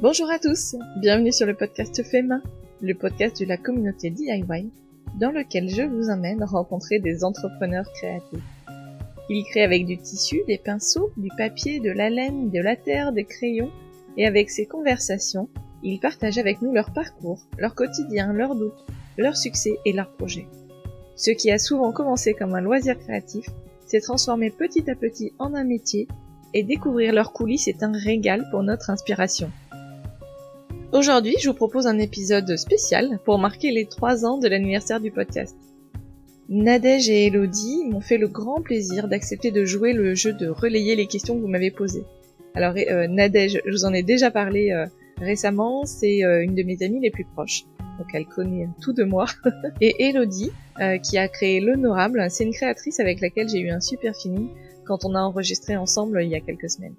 Bonjour à tous, bienvenue sur le podcast Fait Main, le podcast de la communauté DIY, dans lequel je vous emmène rencontrer des entrepreneurs créatifs. Ils créent avec du tissu, des pinceaux, du papier, de la laine, de la terre, des crayons, et avec ces conversations, ils partagent avec nous leur parcours, leur quotidien, leurs doutes, leurs succès et leurs projets. Ce qui a souvent commencé comme un loisir créatif s'est transformé petit à petit en un métier, et découvrir leurs coulisses est un régal pour notre inspiration. Aujourd'hui, je vous propose un épisode spécial pour marquer les 3 ans de l'anniversaire du podcast. Nadège et Elodie m'ont fait le grand plaisir d'accepter de jouer le jeu de relayer les questions que vous m'avez posées. Alors Nadège, je vous en ai déjà parlé récemment, c'est une de mes amies les plus proches, donc elle connaît tout de moi. Et Elodie, qui a créé l'Honorable, c'est une créatrice avec laquelle j'ai eu un super feeling quand on a enregistré ensemble il y a quelques semaines.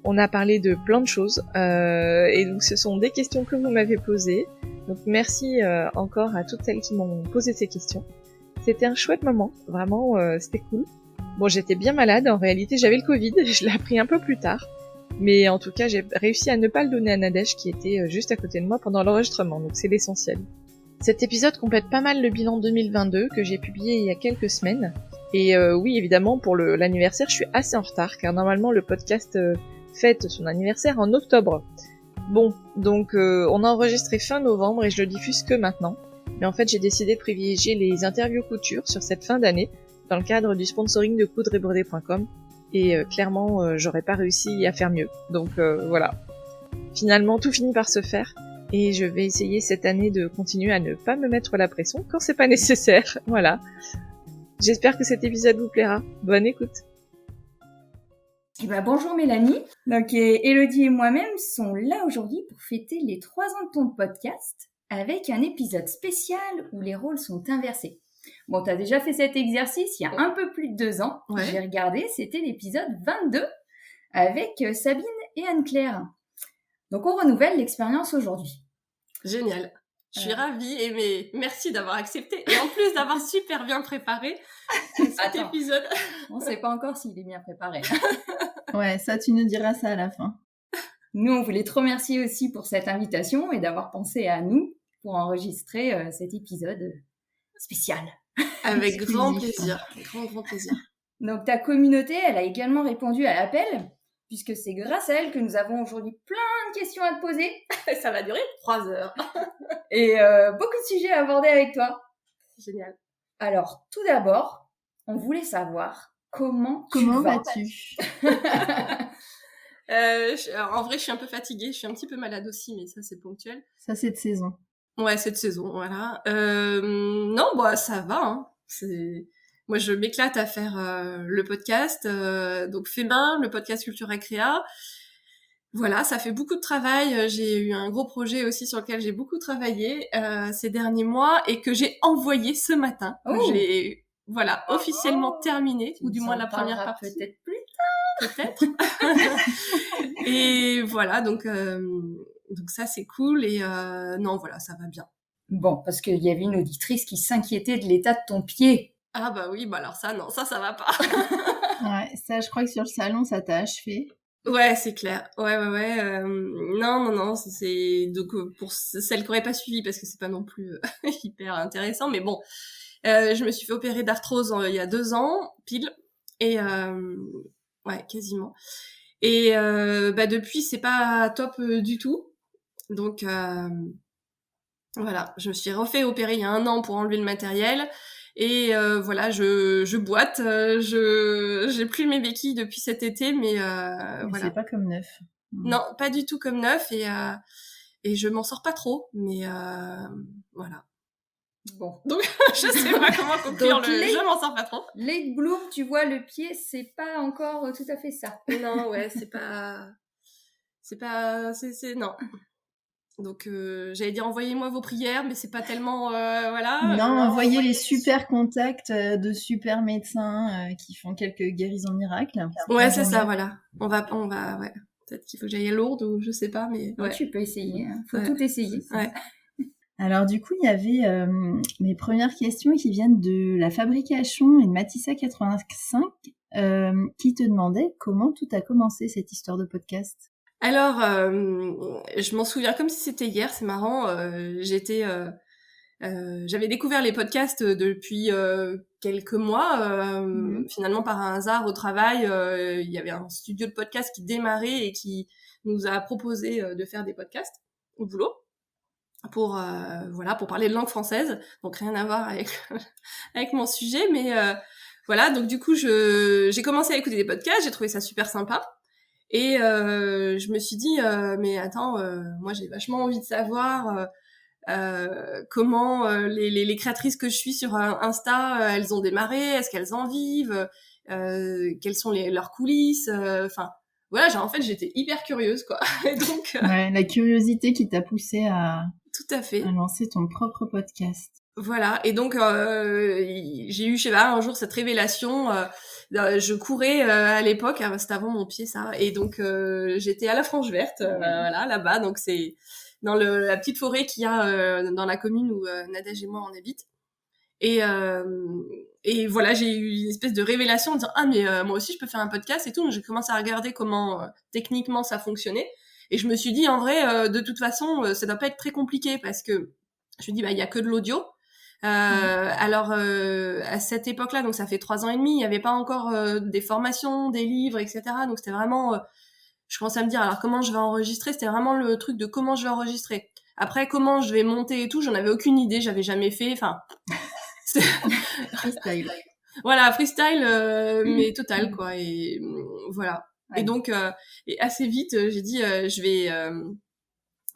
On a parlé de plein de choses, et donc ce sont des questions que vous m'avez posées. Donc merci encore à toutes celles qui m'ont posé ces questions. C'était un chouette moment, vraiment, c'était cool. Bon, j'étais bien malade, en réalité j'avais le Covid, je l'ai appris un peu plus tard. Mais en tout cas, j'ai réussi à ne pas le donner à Nadège qui était juste à côté de moi pendant l'enregistrement, donc c'est l'essentiel. Cet épisode complète pas mal le bilan 2022 que j'ai publié il y a quelques semaines. Et oui, évidemment, pour l'anniversaire, je suis assez en retard, car normalement le podcast fête son anniversaire en octobre. Bon, donc on a enregistré fin novembre et je le diffuse que maintenant. Mais en fait, j'ai décidé de privilégier les interviews couture sur cette fin d'année, dans le cadre du sponsoring de coudre-et-broder.com. Et clairement, j'aurais pas réussi à faire mieux. Donc voilà. Finalement, tout finit par se faire. Et je vais essayer cette année de continuer à ne pas me mettre la pression quand c'est pas nécessaire. Voilà. J'espère que cet épisode vous plaira. Bonne écoute. Bonjour Mélanie. Donc Elodie et moi-même sont là aujourd'hui pour fêter les 3 ans de ton podcast avec un épisode spécial où les rôles sont inversés. Bon, t'as déjà fait cet exercice il y a un peu plus de 2 ans. Ouais. J'ai regardé, c'était l'épisode 22 avec Sabine et Anne-Claire. Donc on renouvelle l'expérience aujourd'hui. Génial. Je suis ravie et merci d'avoir accepté et en plus d'avoir super bien préparé cet épisode. On ne sait pas encore s'il est bien préparé. Ouais, ça tu nous diras ça à la fin. Nous, on voulait te remercier aussi pour cette invitation et d'avoir pensé à nous pour enregistrer cet épisode spécial. Avec Exclusif. grand plaisir. Grand plaisir. Donc ta communauté, elle a également répondu à l'appel, puisque c'est grâce à elle que nous avons aujourd'hui plein de questions à te poser. Ça va durer 3 heures. Et beaucoup de sujets à aborder avec toi. Génial. Alors, tout d'abord, on voulait savoir comment vas-tu? En vrai, je suis un peu fatiguée. Je suis un petit peu malade aussi, mais ça, c'est ponctuel. Ça, c'est de saison. Ouais, cette saison, voilà. Non, bah, ça va, hein. Moi, je m'éclate à faire le podcast. Donc, Fait Main, le podcast Culture et Créa. Voilà, ça fait beaucoup de travail. J'ai eu un gros projet aussi sur lequel j'ai beaucoup travaillé ces derniers mois et que j'ai envoyé ce matin. J'ai officiellement terminé, ou du moins la première partie. Peut-être plus. Peut-être. Et voilà, donc ça c'est cool et non voilà, ça va bien. Bon, parce qu'il y avait une auditrice qui s'inquiétait de l'état de ton pied. Ah bah oui, bah alors ça non, ça va pas. Ouais, ça je crois que sur le salon ça t'a achevé. Ouais, c'est clair. Ouais. Non, c'est donc pour celles qui n'auraient pas suivi parce que c'est pas non plus hyper intéressant, mais bon, je me suis fait opérer d'arthrose il y a 2 ans pile et ouais, quasiment. Et depuis c'est pas top du tout. Donc voilà, je me suis refait opérer il y a 1 an pour enlever le matériel. Et voilà, je boite, j'ai plus mes béquilles depuis cet été, mais voilà. C'est pas comme neuf. Non, pas du tout comme neuf, et je m'en sors pas trop, mais voilà. Bon, donc je sais pas comment conclure je m'en sors pas trop. Late bloom, tu vois, le pied, c'est pas encore tout à fait ça. Non, ouais, c'est non. Donc j'allais dire envoyez-moi vos prières, mais c'est pas tellement voilà. Non, envoyez les super contacts de super médecins qui font quelques guérisons miracles. Ouais, c'est ça, voilà. On va ouais. Peut-être qu'il faut que j'aille à Lourdes ou je sais pas, mais ouais. Tu peux essayer, hein. Faut tout essayer. Ouais. Alors du coup, il y avait les premières questions qui viennent de la Fabrication et de Matissa 85 qui te demandait comment tout a commencé cette histoire de podcast. Alors, je m'en souviens comme si c'était hier, c'est marrant. J'avais découvert les podcasts depuis quelques mois. Finalement, par un hasard au travail, il y avait un studio de podcast qui démarrait et qui nous a proposé de faire des podcasts au boulot pour pour parler de langue française. Donc rien à voir avec avec mon sujet, mais voilà. Donc du coup, j'ai commencé à écouter des podcasts. J'ai trouvé ça super sympa. Et je me suis dit, mais attends, moi j'ai vachement envie de savoir comment les créatrices que je suis sur Insta, elles ont démarré, est-ce qu'elles en vivent, quelles sont leurs coulisses, enfin voilà, en fait j'étais hyper curieuse quoi. Et donc Ouais, la curiosité qui t'a poussé tout à fait. à lancer ton propre podcast. Voilà, et donc j'ai eu, je sais pas, un jour cette révélation. Je courais à l'époque, c'était avant mon pied ça, et donc j'étais à la Frange Verte, voilà, là-bas, donc c'est dans la petite forêt qu'il y a dans la commune où Nadège et moi on habite. Et voilà, j'ai eu une espèce de révélation en disant ah mais moi aussi je peux faire un podcast et tout. Donc j'ai commencé à regarder comment techniquement ça fonctionnait, et je me suis dit en vrai de toute façon ça doit pas être très compliqué parce que je me dis bah il y a que de l'audio. Alors à cette époque-là, donc ça fait 3 ans et demi, il n'y avait pas encore des formations, des livres, etc. Donc c'était vraiment, je commençais à me dire alors comment je vais enregistrer. C'était vraiment le truc de comment je vais enregistrer. Après comment je vais monter et tout, j'en avais aucune idée, j'avais jamais fait. Enfin, Freestyle. voilà, freestyle, mais total quoi. Et voilà. Ouais. Et donc et assez vite, j'ai dit je vais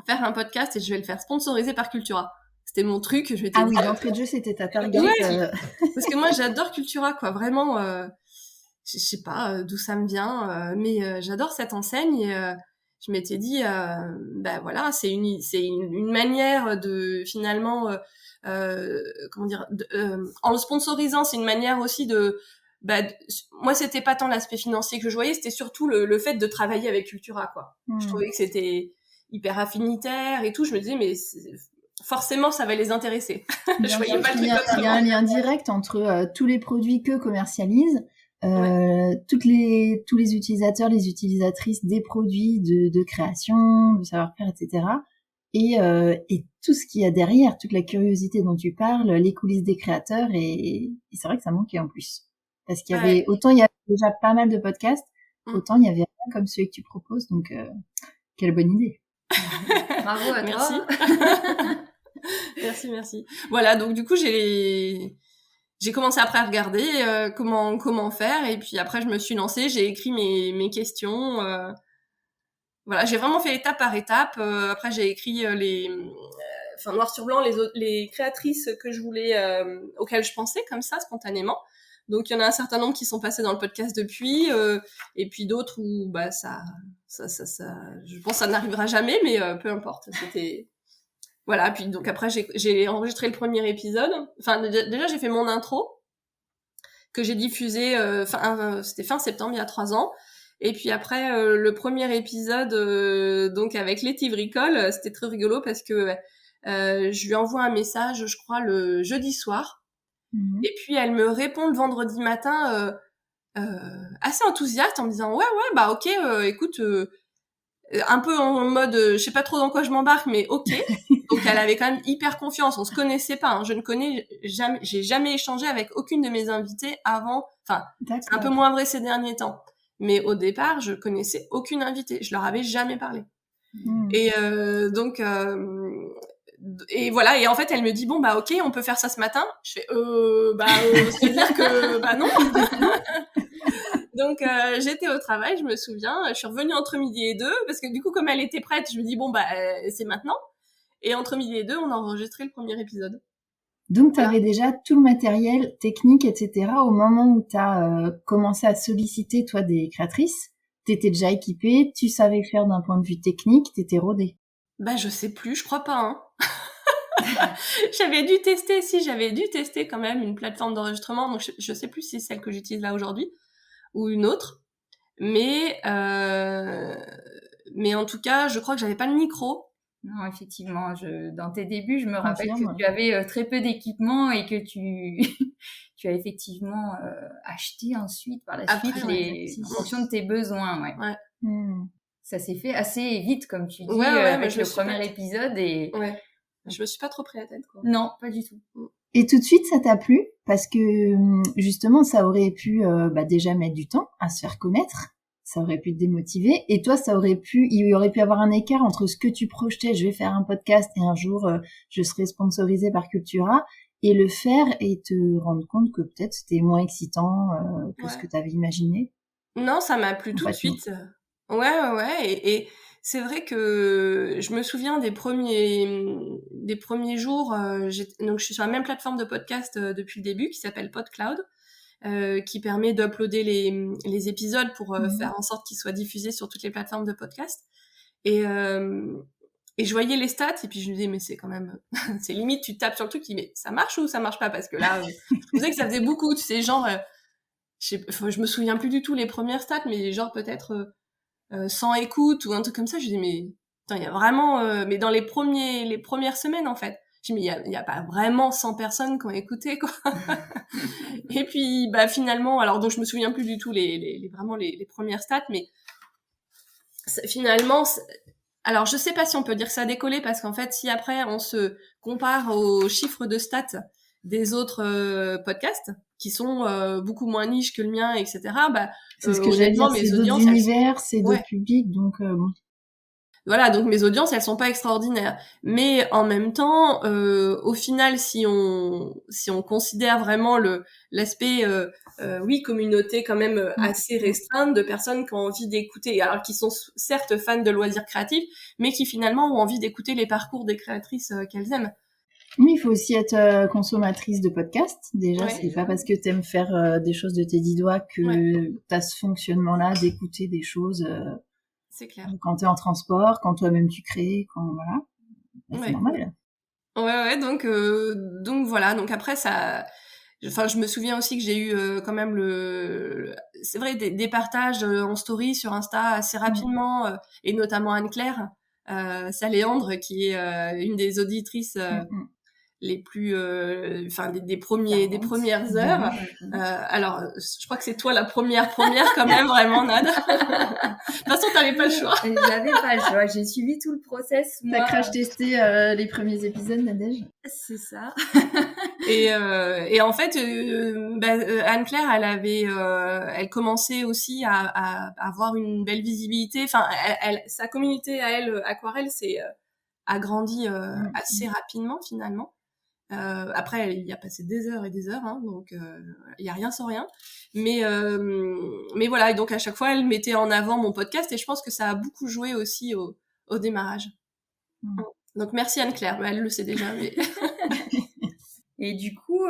faire un podcast et je vais le faire sponsoriser par Cultura. C'était mon truc, je m'étais Ah dit, oui, d'entrée de jeu, c'était ta target. Ouais. Parce que moi j'adore Cultura quoi, vraiment je sais pas d'où ça me vient, mais j'adore cette enseigne, et je m'étais dit bah voilà, c'est une manière de finalement comment dire en le sponsorisant, c'est une manière aussi de moi c'était pas tant l'aspect financier que je voyais, c'était surtout le fait de travailler avec Cultura quoi. Je trouvais que c'était hyper affinitaire et tout, je me disais mais forcément ça va les intéresser. Je voyais pas le truc Il y a un lien direct entre tous les produits qu'eux commercialisent, tous les utilisateurs, les utilisatrices des produits de création, de savoir-faire, etc. Et tout ce qu'il y a derrière, toute la curiosité dont tu parles, les coulisses des créateurs, et c'est vrai que ça manquait en plus. Parce qu'il y avait, autant il y avait déjà pas mal de podcasts, autant il y avait rien comme celui que tu proposes, donc quelle bonne idée. Bravo à Merci. toi. Merci. Voilà, donc du coup j'ai commencé après à regarder comment faire, et puis après je me suis lancée, j'ai écrit mes questions. Voilà, j'ai vraiment fait étape par étape. Après j'ai écrit noir sur blanc les créatrices que je voulais, auxquelles je pensais comme ça spontanément. Donc il y en a un certain nombre qui sont passés dans le podcast depuis, et puis d'autres où bah ça, je pense que ça n'arrivera jamais, mais peu importe. C'était voilà. Puis donc après j'ai enregistré le premier épisode. Enfin déjà j'ai fait mon intro que j'ai diffusé c'était fin septembre il y a 3 ans. Et puis après le premier épisode donc avec Letty Vricole, c'était très rigolo parce que je lui envoie un message, je crois le jeudi soir. Et puis elle me répond le vendredi matin assez enthousiaste en me disant ouais bah ok, écoute, un peu en mode je sais pas trop dans quoi je m'embarque, mais ok. Donc elle avait quand même hyper confiance, on se connaissait pas, hein. J'ai jamais échangé avec aucune de mes invitées avant. Enfin, c'est un peu moins vrai ces derniers temps, mais au départ je connaissais aucune invitée, je leur avais jamais parlé. Et donc et voilà, et en fait elle me dit bon bah ok, on peut faire ça ce matin. Je fais c'est-à-dire que bah non. Donc j'étais au travail, je me souviens, je suis revenue entre midi et 2 parce que du coup comme elle était prête, je me dis bon bah c'est maintenant. Et entre midi et 2, on a enregistré le premier épisode. Donc tu avais déjà tout le matériel technique, etc. au moment où tu as commencé à solliciter toi des créatrices. T'étais déjà équipée, tu savais faire d'un point de vue technique, t'étais rodée. Bah je sais plus, je crois pas hein. J'avais dû tester quand même une plateforme d'enregistrement, donc je sais plus si c'est celle que j'utilise là aujourd'hui ou une autre, mais en tout cas je crois que j'avais pas le micro. Non, effectivement, dans tes débuds, je me rappelle que tu avais très peu d'équipement et que tu as effectivement acheté ensuite par la suite en fonction de tes besoins. Ouais. ça s'est fait assez vite, comme tu dis, Ouais, mais avec le premier épisode. Et ouais, je me suis pas trop pris la tête, quoi. Non, pas du tout. Et tout de suite, ça t'a plu parce que justement, ça aurait pu déjà mettre du temps à se faire connaître, ça aurait pu te démotiver, et toi, il y aurait pu avoir un écart entre ce que tu projetais, je vais faire un podcast et un jour je serai sponsorisée par Cultura, et le faire et te rendre compte que peut-être c'était moins excitant que ce que tu avais imaginé. Non, ça m'a plu tout de suite. Ouais, et c'est vrai que je me souviens des premiers jours. Donc, je suis sur la même plateforme de podcast depuis le début, qui s'appelle PodCloud, qui permet d'uploader les épisodes pour faire en sorte qu'ils soient diffusés sur toutes les plateformes de podcast. Et je voyais les stats, et puis je me disais, mais c'est quand même, c'est limite, tu tapes sur le truc, tu dis, mais ça marche ou ça marche pas? Parce que là, je pensais que ça faisait beaucoup, tu sais, genre, je me souviens plus du tout les premières stats, mais genre peut-être 100 écoutes ou un truc comme ça. Je dis, mais il y a vraiment, mais dans les premières semaines, en fait. Je dis, mais il y a pas vraiment 100 personnes qui ont écouté, quoi. Et puis, finalement, alors, donc je me souviens plus du tout vraiment les premières stats, mais finalement, alors je sais pas si on peut dire que ça a décollé, parce qu'en fait, si après on se compare aux chiffres de stats des autres podcasts qui sont beaucoup moins niches que le mien, etc. C'est ce que j'allais dire, c'est d'autres univers, c'est d'autres publics, donc bon. Voilà, donc mes audiences, elles sont pas extraordinaires. Mais en même temps, au final, si on considère vraiment l'aspect communauté quand même assez restreinte de personnes qui ont envie d'écouter, alors qui sont certes fans de loisirs créatifs, mais qui finalement ont envie d'écouter les parcours des créatrices qu'elles aiment. Oui, il faut aussi être consommatrice de podcasts. Déjà, c'est pas parce que t'aimes faire des choses de tes 10 doigts que t'as ce fonctionnement-là d'écouter des choses. C'est clair. Quand t'es en transport, quand toi-même tu crées, c'est normal. Ouais, donc voilà. Donc après ça, je me souviens aussi que j'ai eu quand même c'est vrai, des partages en story sur Insta assez rapidement, et notamment Anne-Claire Saléandre, qui est une des auditrices les plus des premières heures. Alors je crois que c'est toi la première quand même, vraiment, Nad. De toute façon, t'avais pas le choix. J'avais pas le choix, j'ai suivi tout le process, moi. T'as crash testé les premiers épisodes, Nadège? C'est ça. Et en fait, Anne-Claire, elle commençait aussi à avoir une belle visibilité. Enfin, sa communauté à elle, Aquarelle, s'est agrandie assez rapidement, finalement. Après, il y a passé des heures et des heures, hein, donc il y a rien sans rien. Mais voilà, et donc à chaque fois, elle mettait en avant mon podcast, et je pense que ça a beaucoup joué aussi au démarrage. Donc merci Anne-Claire, elle le sait déjà. Mais... Et du coup,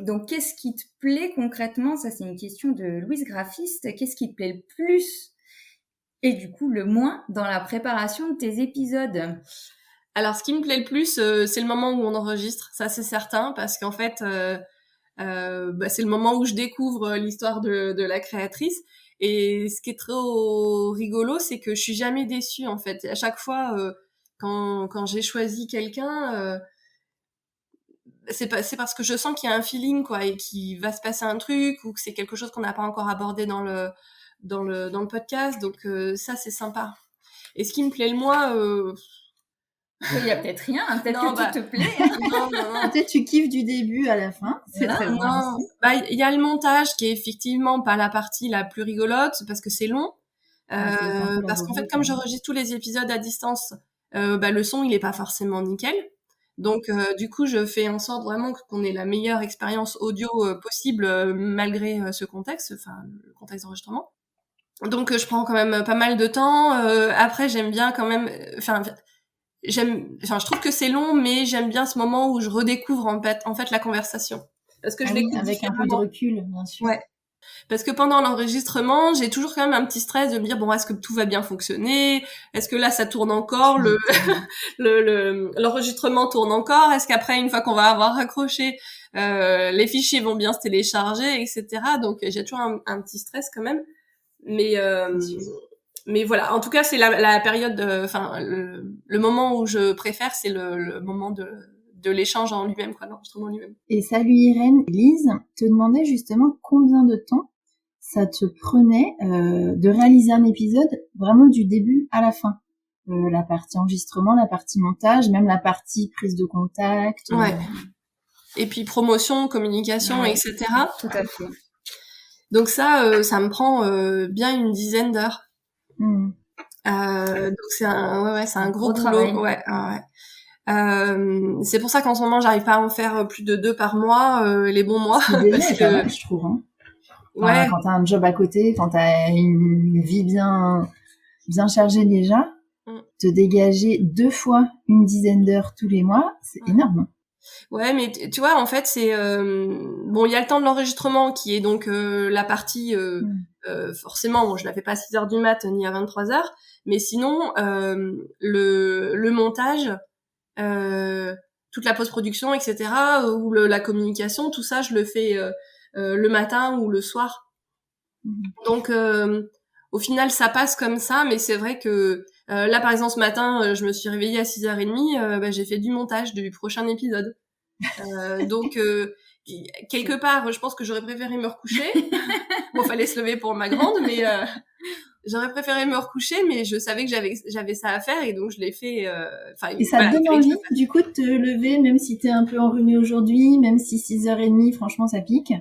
donc qu'est-ce qui te plaît concrètement? Ça, c'est une question de Louise Graphiste. Qu'est-ce qui te plaît le plus et du coup le moins dans la préparation de tes épisodes? Alors, ce qui me plaît le plus, c'est le moment où on enregistre, ça c'est certain, parce qu'en fait, c'est le moment où je découvre l'histoire de la créatrice. Et ce qui est trop rigolo, c'est que je suis jamais déçue, en fait. À chaque fois, quand j'ai choisi quelqu'un, c'est parce que je sens qu'il y a un feeling, quoi, et qu'il va se passer un truc, ou que c'est quelque chose qu'on n'a pas encore abordé dans le podcast. Donc ça, c'est sympa. Et ce qui me plaît le moins... Il y a peut-être rien, hein, peut-être que tout te plaît. Hein. Non. Peut-être tu kiffes du début à la fin. C'est très bien aussi. Il y a le montage qui est effectivement pas la partie la plus rigolote, parce que c'est long. Parce qu'en fait, comme j'enregistre tous les épisodes à distance, le son il est pas forcément nickel. Donc du coup, je fais en sorte vraiment qu'on ait la meilleure expérience audio possible, malgré ce contexte, enfin le contexte d'enregistrement. Donc je prends quand même pas mal de temps. Après, j'aime bien quand même, je trouve que c'est long, mais j'aime bien ce moment où je redécouvre en fait la conversation, parce que je l'écoute avec un peu de recul, bien sûr. Ouais. Parce que pendant l'enregistrement, j'ai toujours quand même un petit stress de me dire, bon, est-ce que tout va bien fonctionner? Est-ce que là, ça tourne encore? L'enregistrement tourne encore? Est-ce qu'après, une fois qu'on va avoir raccroché, les fichiers vont bien se télécharger, etc. Donc, j'ai toujours un petit stress quand même. Mais voilà. En tout cas, c'est la période, le moment où je préfère, c'est le moment de l'échange en lui-même, quoi, l'enregistrement en lui-même. Et salut Irène, Lise te demandait justement combien de temps ça te prenait de réaliser un épisode vraiment du début à la fin. La partie enregistrement, la partie montage, même la partie prise de contact. Ouais. Et puis promotion, communication, etc. Tout à fait. Donc ça me prend bien une dizaine d'heures. Donc c'est un gros boulot. Travail. Ouais. C'est pour ça qu'en ce moment j'arrive pas à en faire plus de 2 par mois, les bons mois. C'est pas mal, je trouve. Hein. Enfin, quand t'as un job à côté, quand t'as une vie bien chargée déjà, te dégager 2 fois une dizaine d'heures tous les mois, c'est énorme. Ouais, mais tu vois, en fait, c'est bon, il y a le temps de l'enregistrement qui est donc la partie forcément, bon, je la fais pas à 6h du mat ni à 23h, mais sinon le montage, toute la post-production, etc., ou la communication, tout ça, je le fais le matin ou le soir. Donc au final, ça passe comme ça, mais c'est vrai que là, par exemple, ce matin, je me suis réveillée à 6h30, j'ai fait du montage du prochain épisode. Donc, quelque part, je pense que j'aurais préféré me recoucher. Bon, fallait se lever pour ma grande, mais j'aurais préféré me recoucher, mais je savais que j'avais ça à faire, et donc je l'ai fait. Et ça te donne envie, du coup, de te lever, même si t'es un peu enrhumé aujourd'hui, même si 6h30, franchement, ça pique.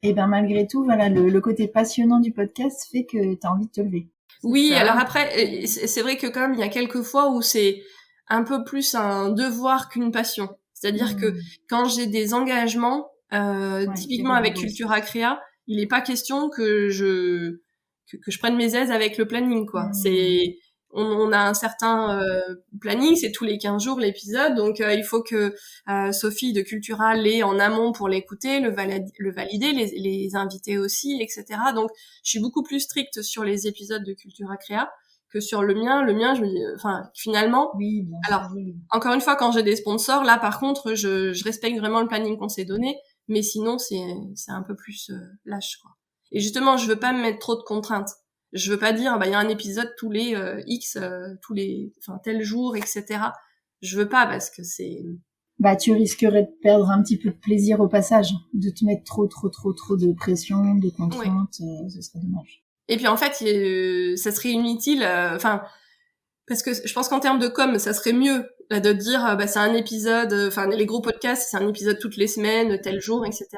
Et ben malgré tout, voilà, le côté passionnant du podcast fait que t'as envie de te lever. Oui, alors après, c'est vrai que quand même, il y a quelques fois où c'est un peu plus un devoir qu'une passion. C'est-à-dire que quand j'ai des engagements, typiquement avec Cultura Créa, il n'est pas question que je prenne mes aises avec le planning, quoi. C'est on a un certain planning, c'est tous les 15 jours l'épisode, donc il faut que Sophie de Cultura l'ait en amont pour l'écouter, le valider, les inviter aussi, etc. Donc je suis beaucoup plus stricte sur les épisodes de Cultura Créa que sur le mien. Le mien, je me dis, finalement, alors encore une fois, quand j'ai des sponsors, là par contre, je respecte vraiment le planning qu'on s'est donné, mais sinon c'est un peu plus lâche, quoi. Et justement, je veux pas me mettre trop de contraintes. Je veux pas dire, il y a un épisode tous les tel jour, etc. Je veux pas, parce que c'est... tu risquerais de perdre un petit peu de plaisir au passage, de te mettre trop de pression, de contraintes, ce serait dommage. Et puis en fait, ça serait inutile, parce que je pense qu'en termes de com, ça serait mieux de dire, c'est un épisode, les gros podcasts, c'est un épisode toutes les semaines, tel jour, etc.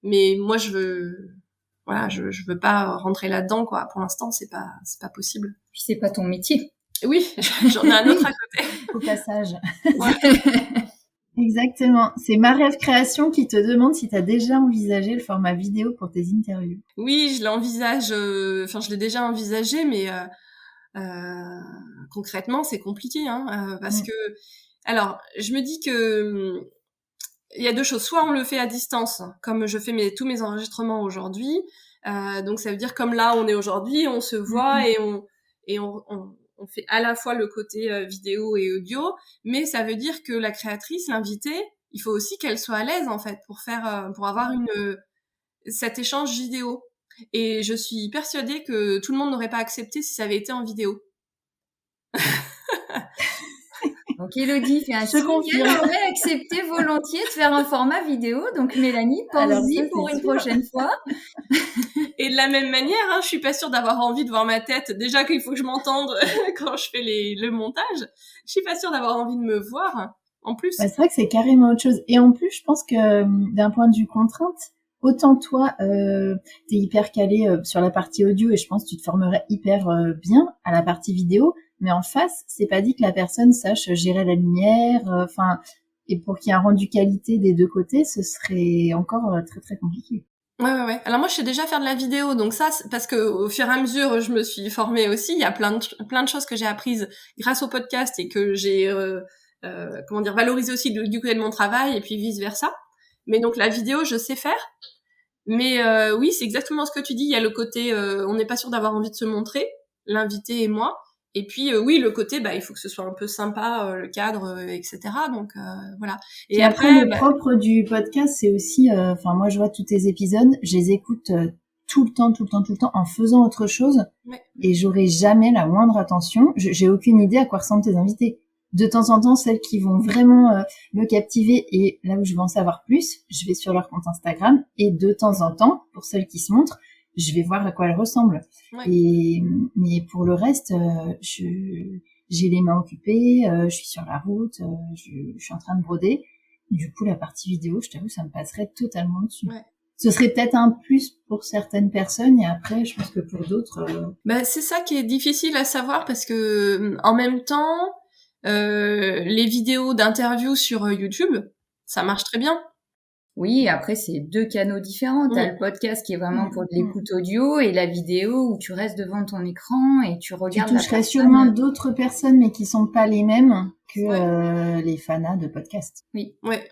Mais moi, je veux pas rentrer là-dedans, quoi. Pour l'instant, c'est pas possible. Puis c'est pas ton métier. Oui, j'en ai un autre à côté. Au passage. Ouais. Exactement. C'est Ma Rêve Création qui te demande si tu as déjà envisagé le format vidéo pour tes interviews. Oui, je l'envisage. Je l'ai déjà envisagé, mais concrètement, c'est compliqué, parce que. Alors, je me dis que il y a 2 choses. Soit on le fait à distance, comme je fais tous mes enregistrements aujourd'hui. Donc ça veut dire, comme là on est aujourd'hui, on se voit et on fait à la fois le côté vidéo et audio, mais ça veut dire que la créatrice, l'invitée, il faut aussi qu'elle soit à l'aise en fait pour avoir cet échange vidéo. Et je suis persuadée que tout le monde n'aurait pas accepté si ça avait été en vidéo. Donc Elodie fait un signe, elle aurait accepté volontiers de faire un format vidéo. Donc Mélanie, pense-y pour une prochaine fois. Et de la même manière, je suis pas sûre d'avoir envie de voir ma tête. Déjà qu'il faut que je m'entende quand je fais le montage. Je suis pas sûre d'avoir envie de me voir. En plus. C'est vrai que c'est carrément autre chose. Et en plus, je pense que d'un point de vue contrainte, autant toi, t'es hyper calé sur la partie audio et je pense que tu te formerais hyper bien à la partie vidéo. Mais en face, c'est pas dit que la personne sache gérer la lumière, et pour qu'il y ait un rendu qualité des 2 côtés, ce serait encore très très compliqué. Ouais. Alors moi, je sais déjà faire de la vidéo, donc ça, parce que au fur et à mesure, je me suis formée aussi. Il y a plein de choses que j'ai apprises grâce au podcast et que j'ai, valorisé aussi du côté de mon travail, et puis vice versa. Mais donc la vidéo, je sais faire. Mais oui, c'est exactement ce que tu dis. Il y a le côté, on n'est pas sûr d'avoir envie de se montrer, l'invité et moi. Et puis oui, le côté, il faut que ce soit un peu sympa, le cadre, etc. Donc voilà. Et après, le propre du podcast, c'est aussi, moi je vois tous tes épisodes, je les écoute tout le temps en faisant autre chose, et j'aurai jamais la moindre attention. J'ai aucune idée à quoi ressemblent tes invités. De temps en temps, celles qui vont vraiment me captiver, et là où je veux en savoir plus, je vais sur leur compte Instagram, et de temps en temps, pour celles qui se montrent, je vais voir à quoi elle ressemble. Ouais. Mais pour le reste, j'ai les mains occupées, je suis sur la route, je suis en train de broder. Du coup, la partie vidéo, je t'avoue, ça me passerait totalement dessus. Ouais. Ce serait peut-être un plus pour certaines personnes, et après, je pense que pour d'autres... Bah, c'est ça qui est difficile à savoir, parce que en même temps, les vidéos d'interviews sur YouTube, ça marche très bien. Oui, après, c'est 2 canaux différents. T'as le podcast qui est vraiment pour de l'écoute audio et la vidéo où tu restes devant ton écran et tu regardes la Tu toucherais personne. sûrement d'autres personnes, mais qui sont pas les mêmes que les fanas de podcast. Oui. Ouais.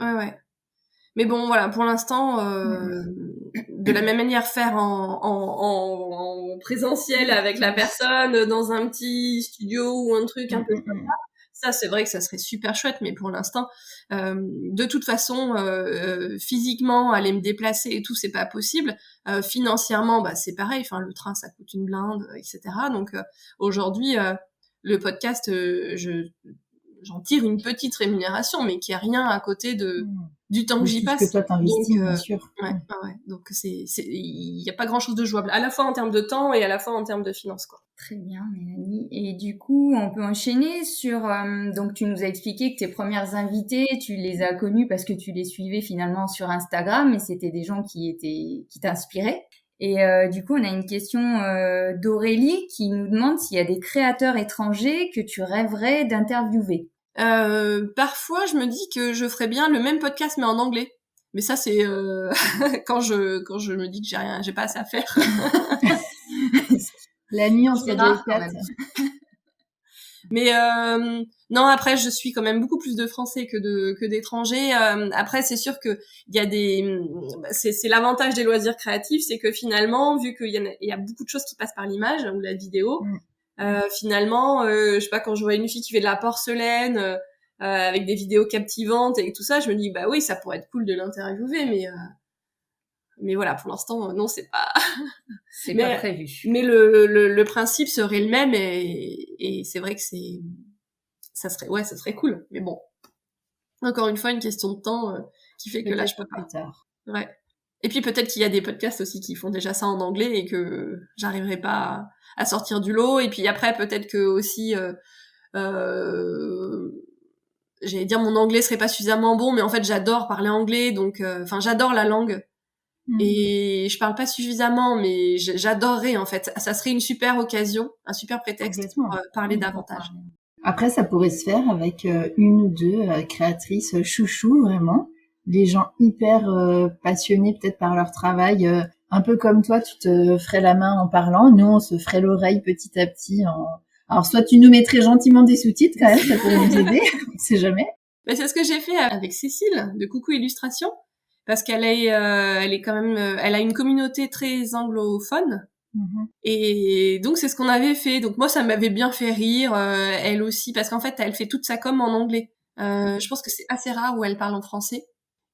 Mais bon, voilà, pour l'instant, de la même manière, faire en présentiel avec la personne, dans un petit studio ou un truc un peu sympa, ça, c'est vrai que ça serait super chouette, mais pour l'instant, de toute façon, physiquement, aller me déplacer et tout, c'est pas possible. Financièrement, bah, c'est pareil, enfin, le train, ça coûte une blinde, etc. Donc, aujourd'hui, le podcast, j'en tire une petite rémunération, mais qui a rien à côté du temps que j'y passe. Que toi t'investis, bien sûr. Ouais. Donc il y a pas grand chose de jouable, à la fois en termes de temps et à la fois en termes de finances, quoi. Très bien, Mélanie. Et du coup, on peut enchaîner sur... donc, tu nous as expliqué que tes premières invitées, tu les as connues parce que tu les suivais finalement sur Instagram, et c'était des gens qui t'inspiraient. Et du coup, on a une question d'Aurélie qui nous demande s'il y a des créateurs étrangers que tu rêverais d'interviewer. Parfois, je me dis que je ferais bien le même podcast mais en anglais. Mais ça, c'est quand je me dis que j'ai pas assez à faire. La nuit entre C'est deux rare, quatre. Mais non, après, je suis quand même beaucoup plus de Français que d'étrangers. Après, c'est sûr que il y a c'est l'avantage des loisirs créatifs, c'est que finalement, vu qu'il y a beaucoup de choses qui passent par l'image ou la vidéo, finalement, je sais pas, quand je vois une fille qui fait de la porcelaine avec des vidéos captivantes et tout ça, je me dis bah oui, ça pourrait être cool de l'interviewer, mais voilà, pour l'instant, non, c'est pas pas prévu. Mais le principe serait le même, et c'est vrai que ça serait cool. Mais bon, encore une fois, une question de temps qui fait que là, je peux pas. Ouais. Et puis peut-être qu'il y a des podcasts aussi qui font déjà ça en anglais et que j'arriverai pas à sortir du lot. Et puis après, peut-être que aussi, j'allais dire mon anglais serait pas suffisamment bon, mais en fait, j'adore parler anglais, donc, j'adore la langue. Et je parle pas suffisamment, mais j'adorerais, en fait. Ça serait une super occasion, un super prétexte pour parler davantage. Après, ça pourrait se faire avec une ou deux créatrices chouchou, vraiment. Des gens hyper passionnés peut-être par leur travail. Un peu comme toi, tu te ferais la main en parlant. Nous, on se ferait l'oreille petit à petit. Alors, soit tu nous mettrais gentiment des sous-titres quand même, ça pourrait nous aider, on sait jamais. Mais c'est ce que j'ai fait avec Cécile, de Coucou Illustration. Parce qu'elle est quand même, elle a une communauté très anglophone. Et donc c'est ce qu'on avait fait. Donc moi ça m'avait bien fait rire, elle aussi, parce qu'en fait elle fait toute sa com en anglais. Je pense que c'est assez rare où elle parle en français.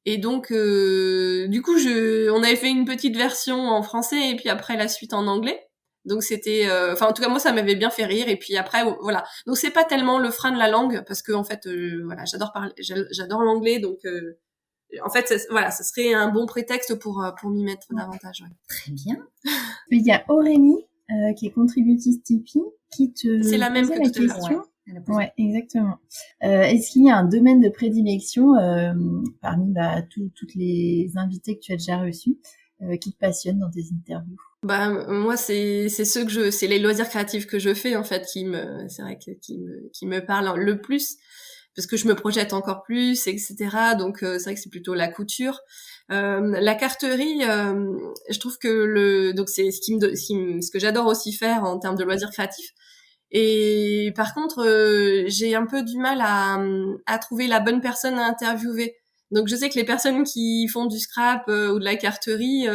Et donc du coup on avait fait une petite version en français et puis après la suite en anglais. Donc c'était, en tout cas moi ça m'avait bien fait rire. Et puis après voilà. Donc c'est pas tellement le frein de la langue, parce que en fait voilà, j'adore l'anglais, donc en fait, ça serait un bon prétexte pour m'y mettre davantage. Ouais. Très bien. Il y a Aurélie, qui est contributrice Tipeee, qui te c'est la même que la tout à l'heure. question. Ouais, exactement. Est-ce qu'il y a un domaine de prédilection parmi toutes les invités que tu as déjà reçus qui te passionnent dans tes interviews? Bah moi c'est les loisirs créatifs que je fais en fait qui me parlent le plus, parce que je me projette encore plus, etc. Donc c'est vrai que c'est plutôt la couture, la carterie. Je trouve que donc c'est ce que j'adore aussi faire en termes de loisirs créatifs. Et par contre, j'ai un peu du mal à trouver la bonne personne à interviewer. Donc je sais que les personnes qui font du scrap ou de la carterie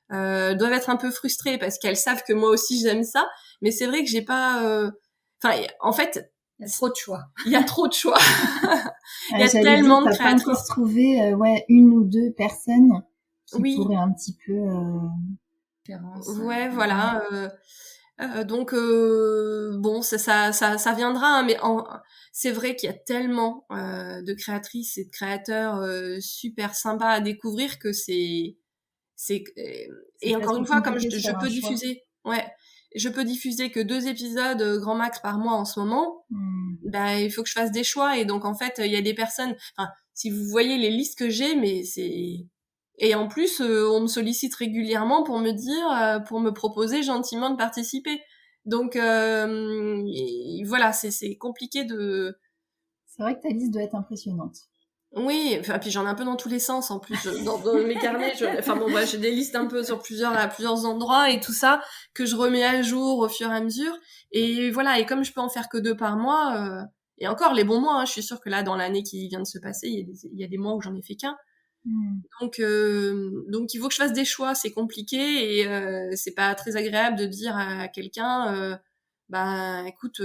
doivent être un peu frustrées, parce qu'elles savent que moi aussi j'aime ça. Mais c'est vrai que j'ai pas. En fait. Il y a trop de choix. Il y a trop de choix. Il y a tellement de créatrices. T'as pas encore trouvé une ou deux personnes qui pourraient un petit peu... Ouais, voilà. Donc bon, ça viendra, hein, mais c'est vrai qu'il y a tellement de créatrices et de créateurs super sympas à découvrir que c'est Et encore une fois, comme je peux choix. diffuser, je peux diffuser que 2 épisodes grand max par mois en ce moment. Bah, il faut que je fasse des choix. Et donc, en fait, il y a des personnes, enfin, si vous voyez les listes que j'ai, mais et en plus, on me sollicite régulièrement pour me dire, pour me proposer gentiment de participer. Donc, voilà, c'est compliqué de... C'est vrai que ta liste doit être impressionnante. Oui, enfin, puis j'en ai un peu dans tous les sens, en plus. Dans mes carnets, j'ai des listes un peu à plusieurs endroits et tout ça, que je remets à jour au fur et à mesure. Et voilà, et comme je peux en faire que 2 par mois, et encore les bons mois, hein, je suis sûre que là, dans l'année qui vient de se passer, il y a des mois où j'en ai fait qu'un. Donc il faut que je fasse des choix, c'est compliqué et c'est pas très agréable de dire à quelqu'un, écoute,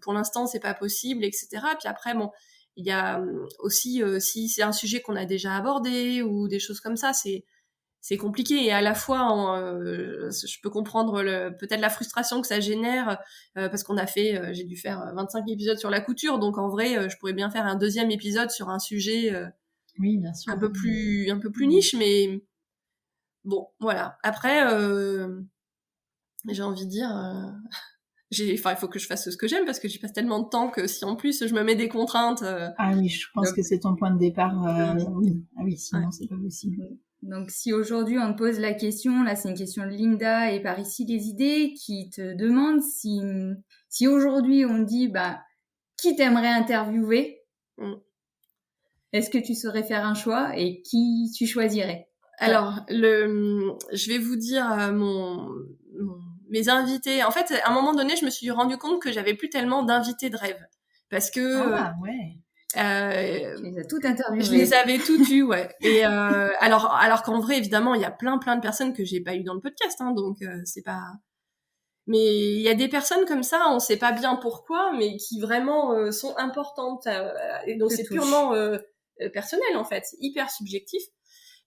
pour l'instant c'est pas possible, etc. Puis après, bon, il y a aussi si c'est un sujet qu'on a déjà abordé ou des choses comme ça, c'est compliqué et à la fois je peux comprendre peut-être la frustration que ça génère parce qu'on a fait j'ai dû faire 25 épisodes sur la couture, donc en vrai je pourrais bien faire un 2e épisode sur un sujet oui, bien sûr, un peu plus niche, mais bon, voilà. Après j'ai envie de dire il faut que je fasse ce que j'aime parce que j'y passe tellement de temps que si en plus je me mets des contraintes ah oui, je pense que c'est ton point de départ. Oui. Ah oui, sinon c'est pas possible. Donc si aujourd'hui on te pose la question, là c'est une question de Linda et par ici les idées qui te demande si aujourd'hui on te dit qui t'aimerais interviewer, est-ce que tu saurais faire un choix et qui tu choisirais? Alors je vais vous dire mes invités. En fait, à un moment donné, je me suis rendu compte que j'avais plus tellement d'invités de rêve parce que tu les as toutes interviewées. Je les avais toutes eues, ouais. Et alors qu'en vrai, évidemment, il y a plein de personnes que j'ai pas eues dans le podcast, hein, donc c'est pas. Mais il y a des personnes comme ça, on sait pas bien pourquoi, mais qui vraiment sont importantes. Et donc c'est purement personnel en fait, c'est hyper subjectif.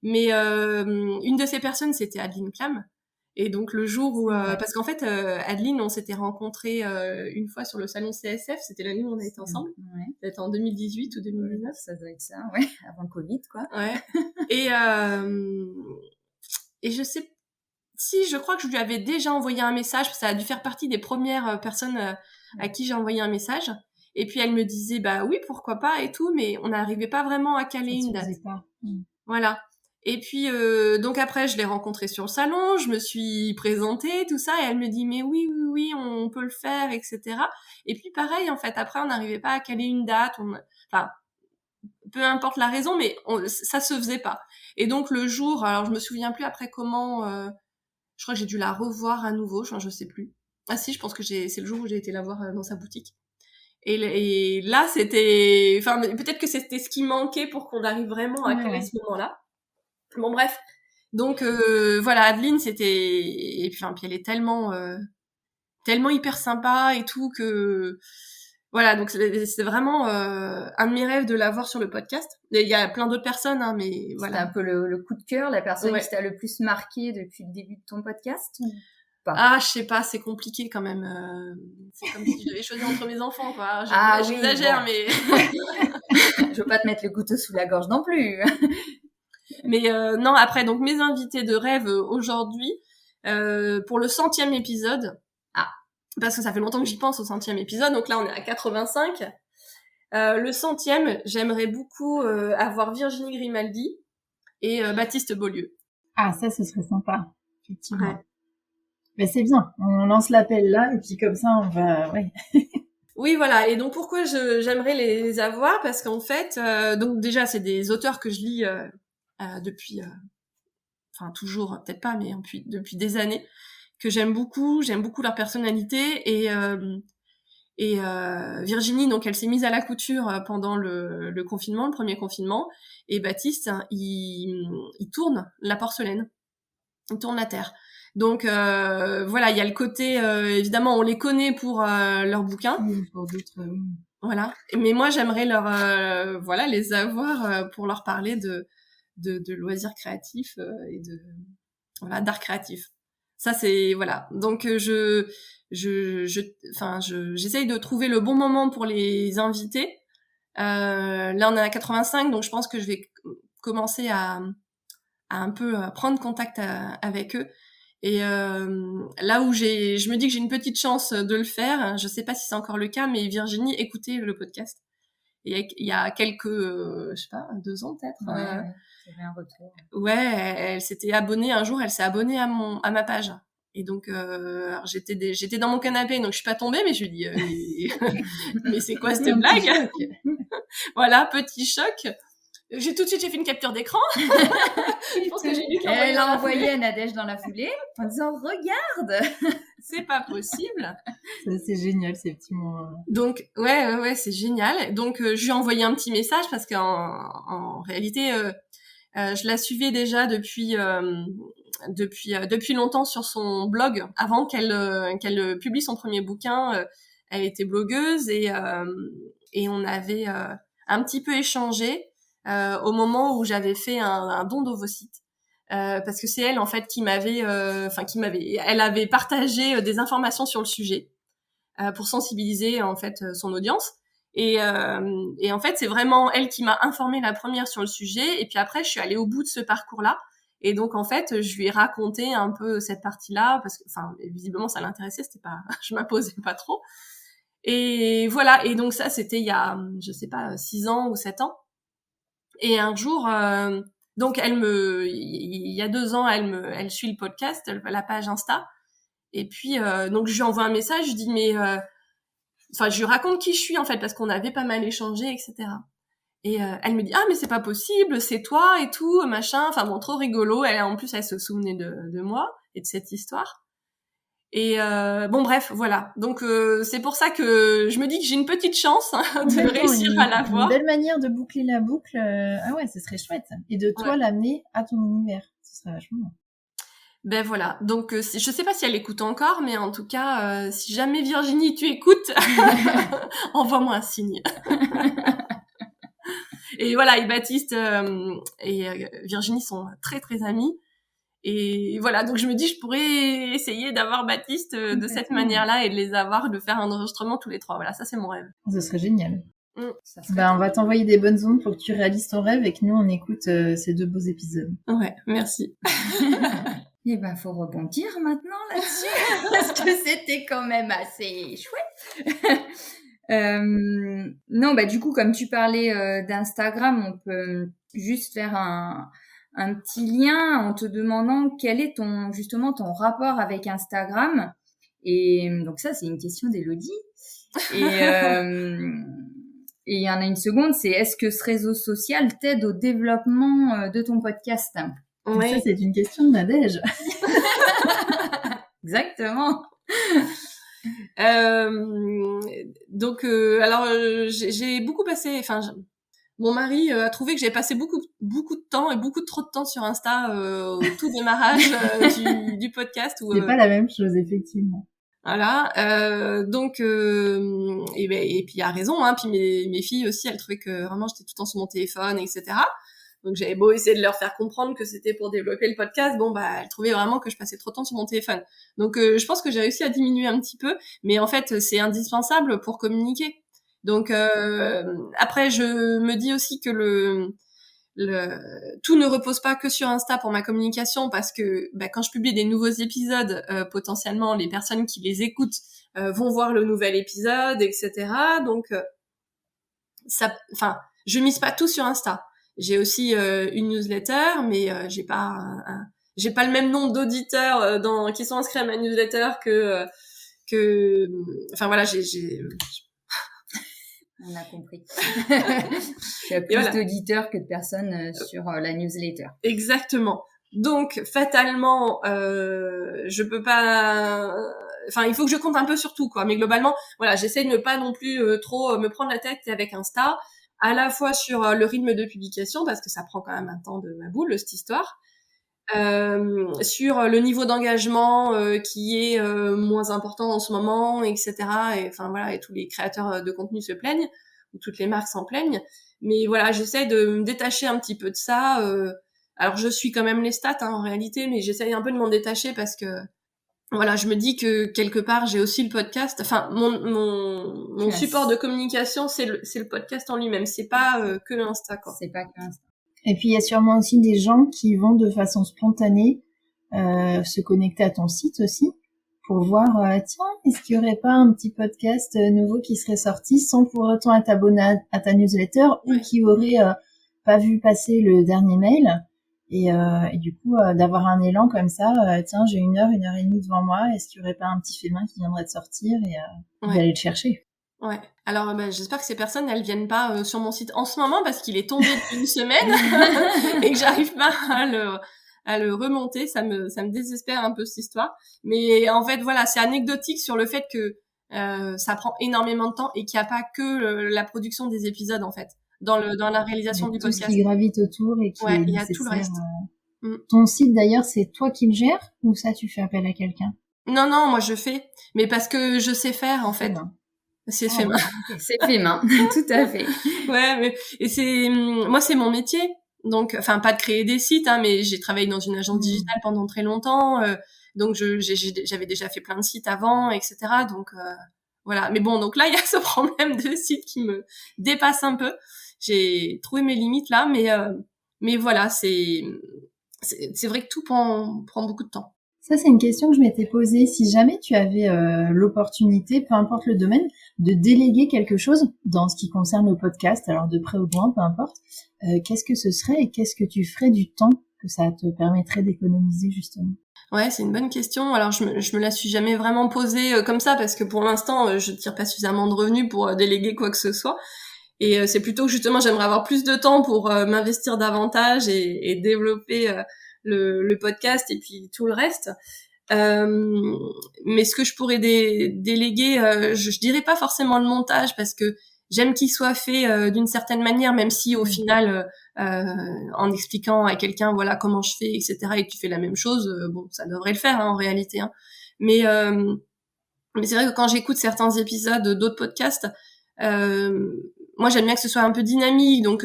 Mais une de ces personnes, c'était Adeline Clam. Et donc le jour où, parce qu'en fait, Adeline, on s'était rencontrés une fois sur le salon CSF, c'était l'année où on a été ensemble, peut-être en 2018 ou 2019. Ça doit être ça, ouais, avant le Covid, quoi. Ouais. Et je sais, si, je crois que je lui avais déjà envoyé un message, parce que ça a dû faire partie des premières personnes à qui j'ai envoyé un message. Et puis elle me disait, oui, pourquoi pas et tout, mais on n'arrivait pas vraiment à caler une date. Voilà. Et puis donc après je l'ai rencontrée sur le salon, je me suis présentée, tout ça, et elle me dit mais oui, on peut le faire, etc. Et puis pareil en fait, après on n'arrivait pas à caler une date, enfin peu importe la raison, mais ça se faisait pas. Et donc le jour, alors je me souviens plus après comment, je crois que j'ai dû la revoir à nouveau, je sais plus. Ah si, je pense que c'est le jour où j'ai été la voir dans sa boutique. Et là c'était, enfin peut-être que c'était ce qui manquait pour qu'on arrive vraiment à caler ce moment-là. Bon bref, donc voilà, Adeline c'était, et puis elle est tellement hyper sympa et tout que voilà, donc c'est vraiment un de mes rêves de la voir sur le podcast. Et il y a plein d'autres personnes, hein, mais voilà. C'est un peu le coup de cœur, la personne qui t'a le plus marqué depuis le début de ton podcast ou pas? Ah, je sais pas, c'est compliqué quand même. C'est comme si je devais choisir entre mes enfants, quoi. J'exagère, mais je veux pas te mettre le couteau sous la gorge non plus. Mais non, après, donc mes invités de rêve aujourd'hui, pour le 100e épisode, parce que ça fait longtemps que j'y pense au 100e épisode, donc là on est à 85. Le 100e, j'aimerais beaucoup avoir Virginie Grimaldi et Baptiste Beaulieu. Ah, ça, ce serait sympa, effectivement. Ouais. Mais c'est bien, on lance l'appel là, et puis comme ça, on va... Ouais. Oui, voilà. Et donc, pourquoi j'aimerais les avoir? Parce qu'en fait, donc déjà, c'est des auteurs que je lis depuis... Enfin, toujours, peut-être pas, mais depuis des années, que j'aime beaucoup leur personnalité. Et Virginie, donc, elle s'est mise à la couture pendant le confinement, le premier confinement. Et Baptiste, il tourne la porcelaine. Il tourne la terre. Donc voilà, il y a le côté évidemment on les connaît pour leurs bouquins. Oui, pour d'autres. Voilà. Mais moi j'aimerais les avoir pour leur parler de loisirs créatifs et de d'art créatif. Ça c'est voilà. Donc j'essaye de trouver le bon moment pour les inviter. Là on est à 85, donc je pense que je vais commencer à un peu prendre contact avec eux. Et là où je me dis que j'ai une petite chance de le faire, je sais pas si c'est encore le cas, mais Virginie écoutait le podcast. Et il y a quelques, je sais pas, 2 ans peut-être. Ouais, j'avais un retour. Ouais, elle s'était abonnée un jour, elle s'est abonnée à ma page. Et donc, alors j'étais dans mon canapé, donc je suis pas tombée, mais je lui dis, mais c'est quoi cette blague? Voilà, petit choc. Tout de suite, j'ai fait une capture d'écran. Je pense que j'ai dû Elle a envoyé à Nadège dans la foulée en disant regarde. C'est pas possible. C'est génial ces petits moments. Donc ouais, c'est génial. Donc je lui ai envoyé un petit message parce qu'en réalité, je la suivais déjà depuis longtemps sur son blog avant qu'elle publie son premier bouquin. Elle était blogueuse et on avait un petit peu échangé au moment où j'avais fait un don d'ovocytes. Parce que c'est elle en fait qui elle avait partagé des informations sur le sujet pour sensibiliser en fait son audience et en fait c'est vraiment elle qui m'a informée la première sur le sujet et puis après je suis allée au bout de ce parcours-là et donc en fait je lui ai raconté un peu cette partie-là parce que enfin visiblement ça l'intéressait, c'était pas je m'imposais pas trop et voilà et donc ça c'était il y a je sais pas 6 ans ou 7 ans et un jour donc il y a 2 ans elle suit le podcast, la page Insta et puis donc je lui envoie un message, je dis mais je lui raconte qui je suis en fait parce qu'on avait pas mal échangé etc. Et elle me dit ah mais c'est pas possible, c'est toi et tout machin, enfin bon trop rigolo, en plus elle se souvenait de moi et de cette histoire. Et bon bref voilà donc c'est pour ça que je me dis que j'ai une petite chance de réussir à la voir. Une belle manière de boucler la boucle. Ah ouais, ce serait chouette. Et de toi l'amener à ton univers, ce serait vachement bien. Ben voilà, donc je sais pas si elle écoute encore, mais en tout cas, si jamais Virginie tu écoutes, envoie-moi un signe. Et voilà, et Baptiste et Virginie sont très très amis. Et voilà, donc je me dis je pourrais essayer d'avoir Baptiste de cette manière-là et de les avoir, de faire un enregistrement tous les 3. Voilà, ça c'est mon rêve. Ce serait génial. On va t'envoyer des bonnes ondes pour que tu réalises ton rêve et que nous on écoute ces 2 beaux épisodes. Ouais, merci. Et ben faut rebondir maintenant là-dessus parce que c'était quand même assez chouette. Non, bah du coup comme tu parlais d'Instagram, on peut juste faire un petit lien en te demandant quel est ton rapport avec Instagram. Et donc ça c'est une question d'Élodie. Et il y en a une seconde, c'est est-ce que ce réseau social t'aide au développement de ton podcast? Ouais. Ça, c'est une question de Nadège. Exactement. Donc, alors, j'ai beaucoup passé... mon mari a trouvé que j'avais passé beaucoup de temps et beaucoup trop de temps sur Insta au tout démarrage du podcast. C'est pas la même chose, effectivement. Voilà, donc et puis il a raison, hein. Puis mes filles aussi, elles trouvaient que vraiment j'étais tout le temps sur mon téléphone, etc. Donc j'avais beau essayer de leur faire comprendre que c'était pour développer le podcast, bon bah elles trouvaient vraiment que je passais trop de temps sur mon téléphone. Donc je pense que j'ai réussi à diminuer un petit peu, mais en fait c'est indispensable pour communiquer. Donc après je me dis aussi que tout ne repose pas que sur Insta pour ma communication parce que quand je publie des nouveaux épisodes, potentiellement les personnes qui les écoutent vont voir le nouvel épisode, etc. Donc je mise pas tout sur Insta. J'ai aussi une newsletter, mais j'ai pas le même nombre d'auditeurs qui sont inscrits à ma newsletter que enfin voilà, j'ai On a compris. Il y a plus d'auditeurs que de personnes sur la newsletter. Exactement. Donc, fatalement, je peux pas... Enfin, il faut que je compte un peu sur tout, quoi. Mais globalement, voilà, j'essaie de ne pas non plus trop me prendre la tête avec Insta, à la fois sur le rythme de publication, parce que ça prend quand même un temps de ma boule, cette histoire, sur le niveau d'engagement qui est moins important en ce moment, etc. Et enfin voilà, et tous les créateurs de contenu se plaignent, ou toutes les marques s'en plaignent. Mais voilà, j'essaie de me détacher un petit peu de ça. Alors je suis quand même les stats en réalité, mais j'essaie un peu de m'en détacher parce que voilà, je me dis que quelque part j'ai aussi le podcast. Enfin, mon support de communication, c'est le podcast en lui-même. C'est pas que Insta, quoi. C'est pas que Insta. Et puis il y a sûrement aussi des gens qui vont de façon spontanée se connecter à ton site aussi pour voir tiens, est-ce qu'il y aurait pas un petit podcast nouveau qui serait sorti sans pour autant être abonné à ta newsletter ou qui aurait pas vu passer le dernier mail et du coup d'avoir un élan comme ça, tiens, j'ai 1 heure et demie devant moi, est-ce qu'il y aurait pas un petit fait main qui viendrait de sortir et d'aller le chercher. Ouais. Alors, j'espère que ces personnes, elles viennent pas sur mon site en ce moment parce qu'il est tombé depuis une semaine et que j'arrive pas à le remonter. Ça me désespère un peu cette histoire. Mais en fait, voilà, c'est anecdotique sur le fait que ça prend énormément de temps et qu'il n'y a pas que la production des épisodes en fait dans la réalisation du podcast. Tout ce qui gravite autour et qui est il y a nécessaire. tout le reste. Ton site d'ailleurs, c'est toi qui le gères ou ça tu fais appel à quelqu'un? Non, moi je fais, mais parce que je sais faire en fait. C'est fait main. C'est fait main, tout à fait. Ouais, mais moi c'est mon métier. Donc, enfin, pas de créer des sites, hein, mais j'ai travaillé dans une agence digitale pendant très longtemps, donc j'avais déjà fait plein de sites avant, etc. Donc voilà. Mais bon, donc là, il y a ce problème de site qui me dépasse un peu. J'ai trouvé mes limites là, mais voilà, c'est vrai que tout prend beaucoup de temps. Ça, c'est une question que je m'étais posée. Si jamais tu avais l'opportunité, peu importe le domaine, de déléguer quelque chose dans ce qui concerne le podcast, alors de près ou de loin, peu importe, qu'est-ce que ce serait et qu'est-ce que tu ferais du temps que ça te permettrait d'économiser justement? Ouais, c'est une bonne question. Alors, je me la suis jamais vraiment posée comme ça parce que pour l'instant, je tire pas suffisamment de revenus pour déléguer quoi que ce soit. Et c'est plutôt que justement, j'aimerais avoir plus de temps pour m'investir davantage et développer le podcast et puis tout le reste. Mais ce que je pourrais déléguer, je dirais pas forcément le montage parce que j'aime qu'il soit fait d'une certaine manière, même si au final, en expliquant à quelqu'un voilà comment je fais, etc. et que tu fais la même chose, bon, ça devrait le faire hein, en réalité. Hein. Mais c'est vrai que quand j'écoute certains épisodes d'autres podcasts, moi j'aime bien que ce soit un peu dynamique, donc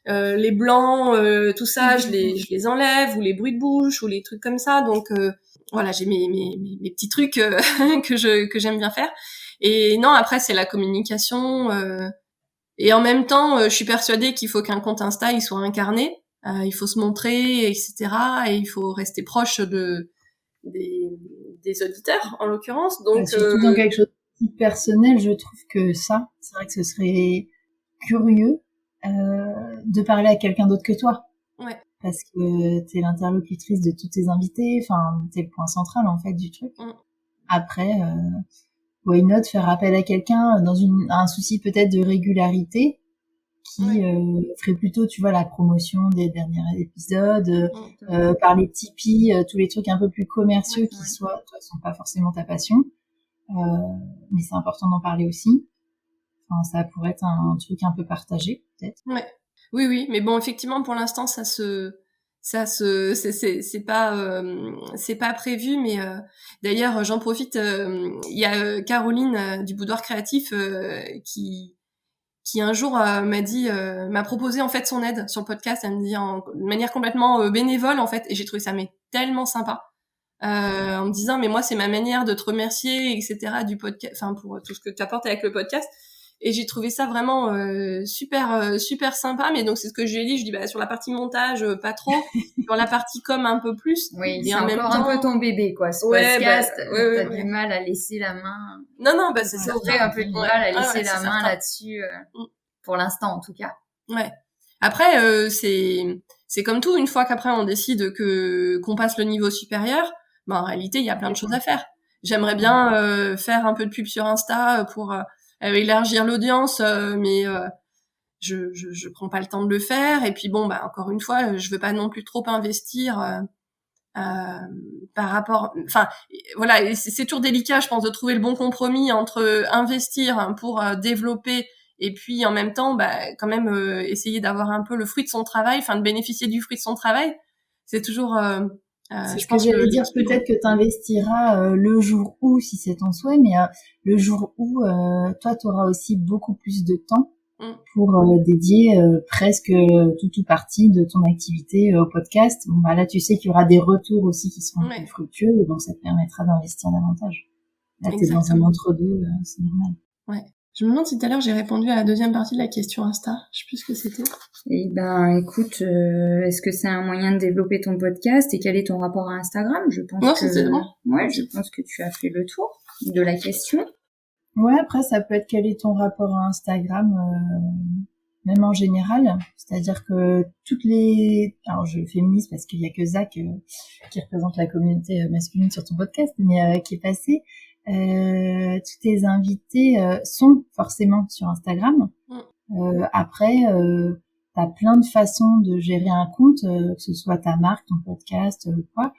les blancs, tout ça, je les enlève, ou les bruits de bouche, ou les trucs comme ça. Donc voilà, j'ai mes petits trucs que j'aime bien faire. Et non, après c'est la communication. Et en même temps, je suis persuadée qu'il faut qu'un compte Insta il soit incarné. Il faut se montrer, etc. Et il faut rester proche des auditeurs, en l'occurrence. Donc surtout dans quelque chose de personnel, je trouve que ça, c'est vrai que ce serait curieux de parler à quelqu'un d'autre que toi. Ouais. Parce que t'es l'interlocutrice de tous tes invités, enfin, t'es le point central, en fait, du truc. Après, why not faire appel à quelqu'un dans un souci peut-être de régularité qui ferait plutôt, tu vois, la promotion des derniers épisodes, par les Tipeee, tous les trucs un peu plus commerciaux qui toi, sont pas forcément ta passion. Mais c'est important d'en parler aussi. Enfin, ça pourrait être un truc un peu partagé, peut-être. Ouais. Oui, mais bon, effectivement, pour l'instant, c'est pas prévu, mais d'ailleurs, j'en profite. Il y a Caroline du Boudoir Créatif qui un jour m'a proposé en fait son aide sur le podcast. Elle me dit de manière complètement bénévole en fait, et j'ai trouvé ça tellement sympa. En me disant mais moi c'est ma manière de te remercier, etc. du podcast, enfin pour tout ce que tu apportes avec le podcast. Et j'ai trouvé ça vraiment super sympa. Mais donc c'est ce que je lui ai dit. Je dis sur la partie montage pas trop, sur la partie com un peu plus. Oui, et c'est en même temps un peu ton bébé quoi. Ce podcast, t'as du mal à laisser la main. Non, c'est ça. T'aurais un peu du mal à laisser la main là-dessus, pour l'instant en tout cas. Ouais. Après c'est comme tout. Une fois qu'après on décide qu'on passe le niveau supérieur, en réalité il y a plein de choses à faire. J'aimerais bien faire un peu de pub sur Insta pour élargir l'audience, mais je prends pas le temps de le faire. Et puis bon, encore une fois, je veux pas non plus trop investir par rapport. Enfin, voilà, c'est toujours délicat, je pense, de trouver le bon compromis entre investir pour développer et puis en même temps, quand même essayer d'avoir un peu le fruit de son travail, enfin de bénéficier du fruit de son travail. C'est toujours. C'est ce que j'allais dire, peut-être que tu investiras le jour où, si c'est ton souhait, mais le jour où toi, tu auras aussi beaucoup plus de temps pour dédier presque tout ou partie de ton activité au podcast. Bon, là, tu sais qu'il y aura des retours aussi qui seront plus fructueux, et donc ça te permettra d'investir davantage. Là, t'es dans un entre-deux, c'est normal. Ouais. Je me demande si tout à l'heure j'ai répondu à la deuxième partie de la question Insta. Je sais plus ce que c'était. Eh ben, écoute, est-ce que c'est un moyen de développer ton podcast et quel est ton rapport à Instagram? Je pense Non, que c'est bon. ouais, je pense que tu as fait le tour de la question. Ouais, après, ça peut être quel est ton rapport à Instagram, même en général. C'est-à-dire que alors je féminise parce qu'il y a que Zach qui représente la communauté masculine sur ton podcast, mais qui est passé. Tous tes invités sont forcément sur Instagram. Après, t'as plein de façons de gérer un compte, que ce soit ta marque, ton podcast, quoi.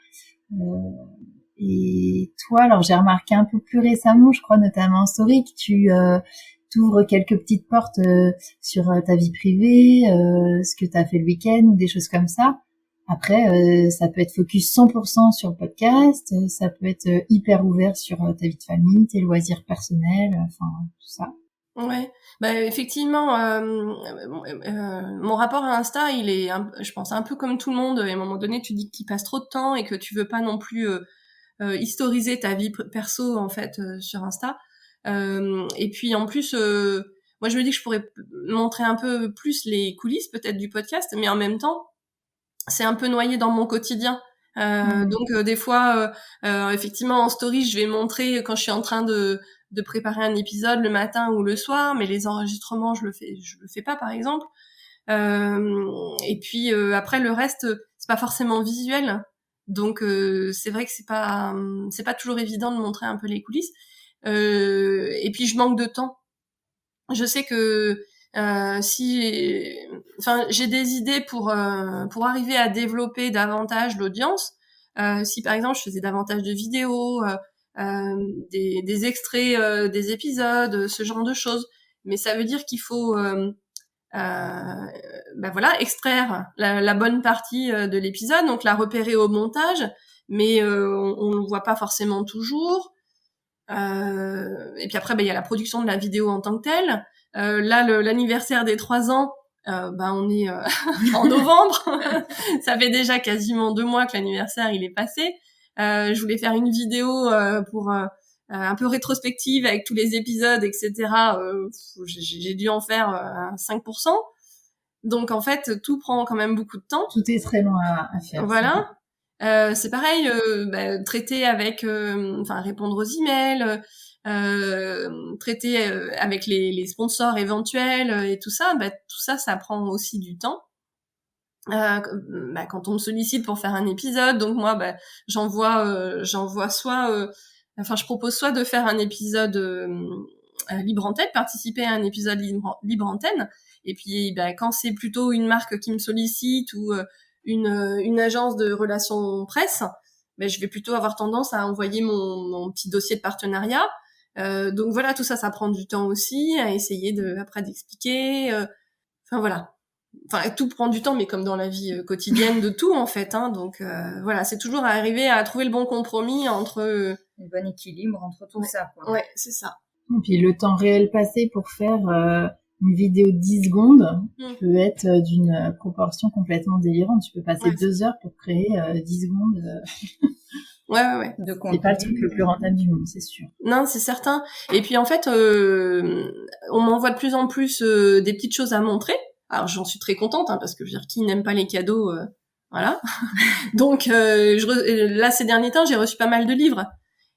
Et toi, alors j'ai remarqué un peu plus récemment, je crois notamment en story, que tu t'ouvres quelques petites portes sur ta vie privée, ce que t'as fait le week-end ou des choses comme ça. Après, ça peut être focus 100% sur le podcast, ça peut être hyper ouvert sur ta vie de famille, tes loisirs personnels, enfin tout ça. Ouais, bah effectivement, mon rapport à Insta, il est, je pense, un peu comme tout le monde. Et à un moment donné, tu dis qu'il passe trop de temps et que tu veux pas non plus historiser ta vie perso en fait sur Insta. Et puis en plus, moi je me dis que je pourrais montrer un peu plus les coulisses peut-être du podcast, mais en même temps, c'est un peu noyé dans mon quotidien. Donc des fois, effectivement en story, je vais montrer quand je suis en train de préparer un épisode le matin ou le soir, mais les enregistrements, je le fais pas par exemple. Et puis après le reste, c'est pas forcément visuel. Donc c'est vrai que c'est pas toujours évident de montrer un peu les coulisses. Et puis je manque de temps. Je sais que j'ai des idées pour arriver à développer davantage l'audience. Si par exemple je faisais davantage de vidéos, des extraits des épisodes, ce genre de choses. Mais ça veut dire qu'il faut extraire la bonne partie de l'épisode, donc la repérer au montage, mais on le voit pas forcément toujours. Et puis après, il y a la production de la vidéo en tant que telle. Là, l'anniversaire des 3 ans, on est en novembre. Ça fait déjà quasiment 2 mois que l'anniversaire il est passé. Je voulais faire une vidéo pour un peu rétrospective avec tous les épisodes, etc. J'ai dû en faire 5%. Donc en fait, tout prend quand même beaucoup de temps. Tout est très long à faire. Voilà. C'est pareil, traiter avec, répondre aux emails, traiter avec les sponsors éventuels et tout ça, ça prend aussi du temps. Quand on me sollicite pour faire un épisode, donc moi, j'envoie soit, je propose soit de faire un épisode libre antenne, participer à un épisode libre antenne, et puis quand c'est plutôt une marque qui me sollicite ou une agence de relations presse, je vais plutôt avoir tendance à envoyer mon petit dossier de partenariat. Donc voilà, tout ça prend du temps aussi, à essayer après d'expliquer. Voilà. Enfin, tout prend du temps, mais comme dans la vie quotidienne de tout, en fait. Hein, donc voilà, c'est toujours arriver à trouver le bon compromis entre... le bon équilibre entre tout ça, quoi. Ouais, c'est ça. Et puis le temps réel passé pour faire une vidéo de 10 secondes peut être d'une proportion complètement délirante. Tu peux passer 2 heures pour créer 10 secondes. Ouais. C'est pas le truc le plus rentable du monde, c'est sûr. Non, c'est certain. Et puis en fait, on m'envoie de plus en plus des petites choses à montrer. Alors j'en suis très contente, parce que je veux dire, qui n'aime pas les cadeaux, voilà. Donc là, ces derniers temps, j'ai reçu pas mal de livres.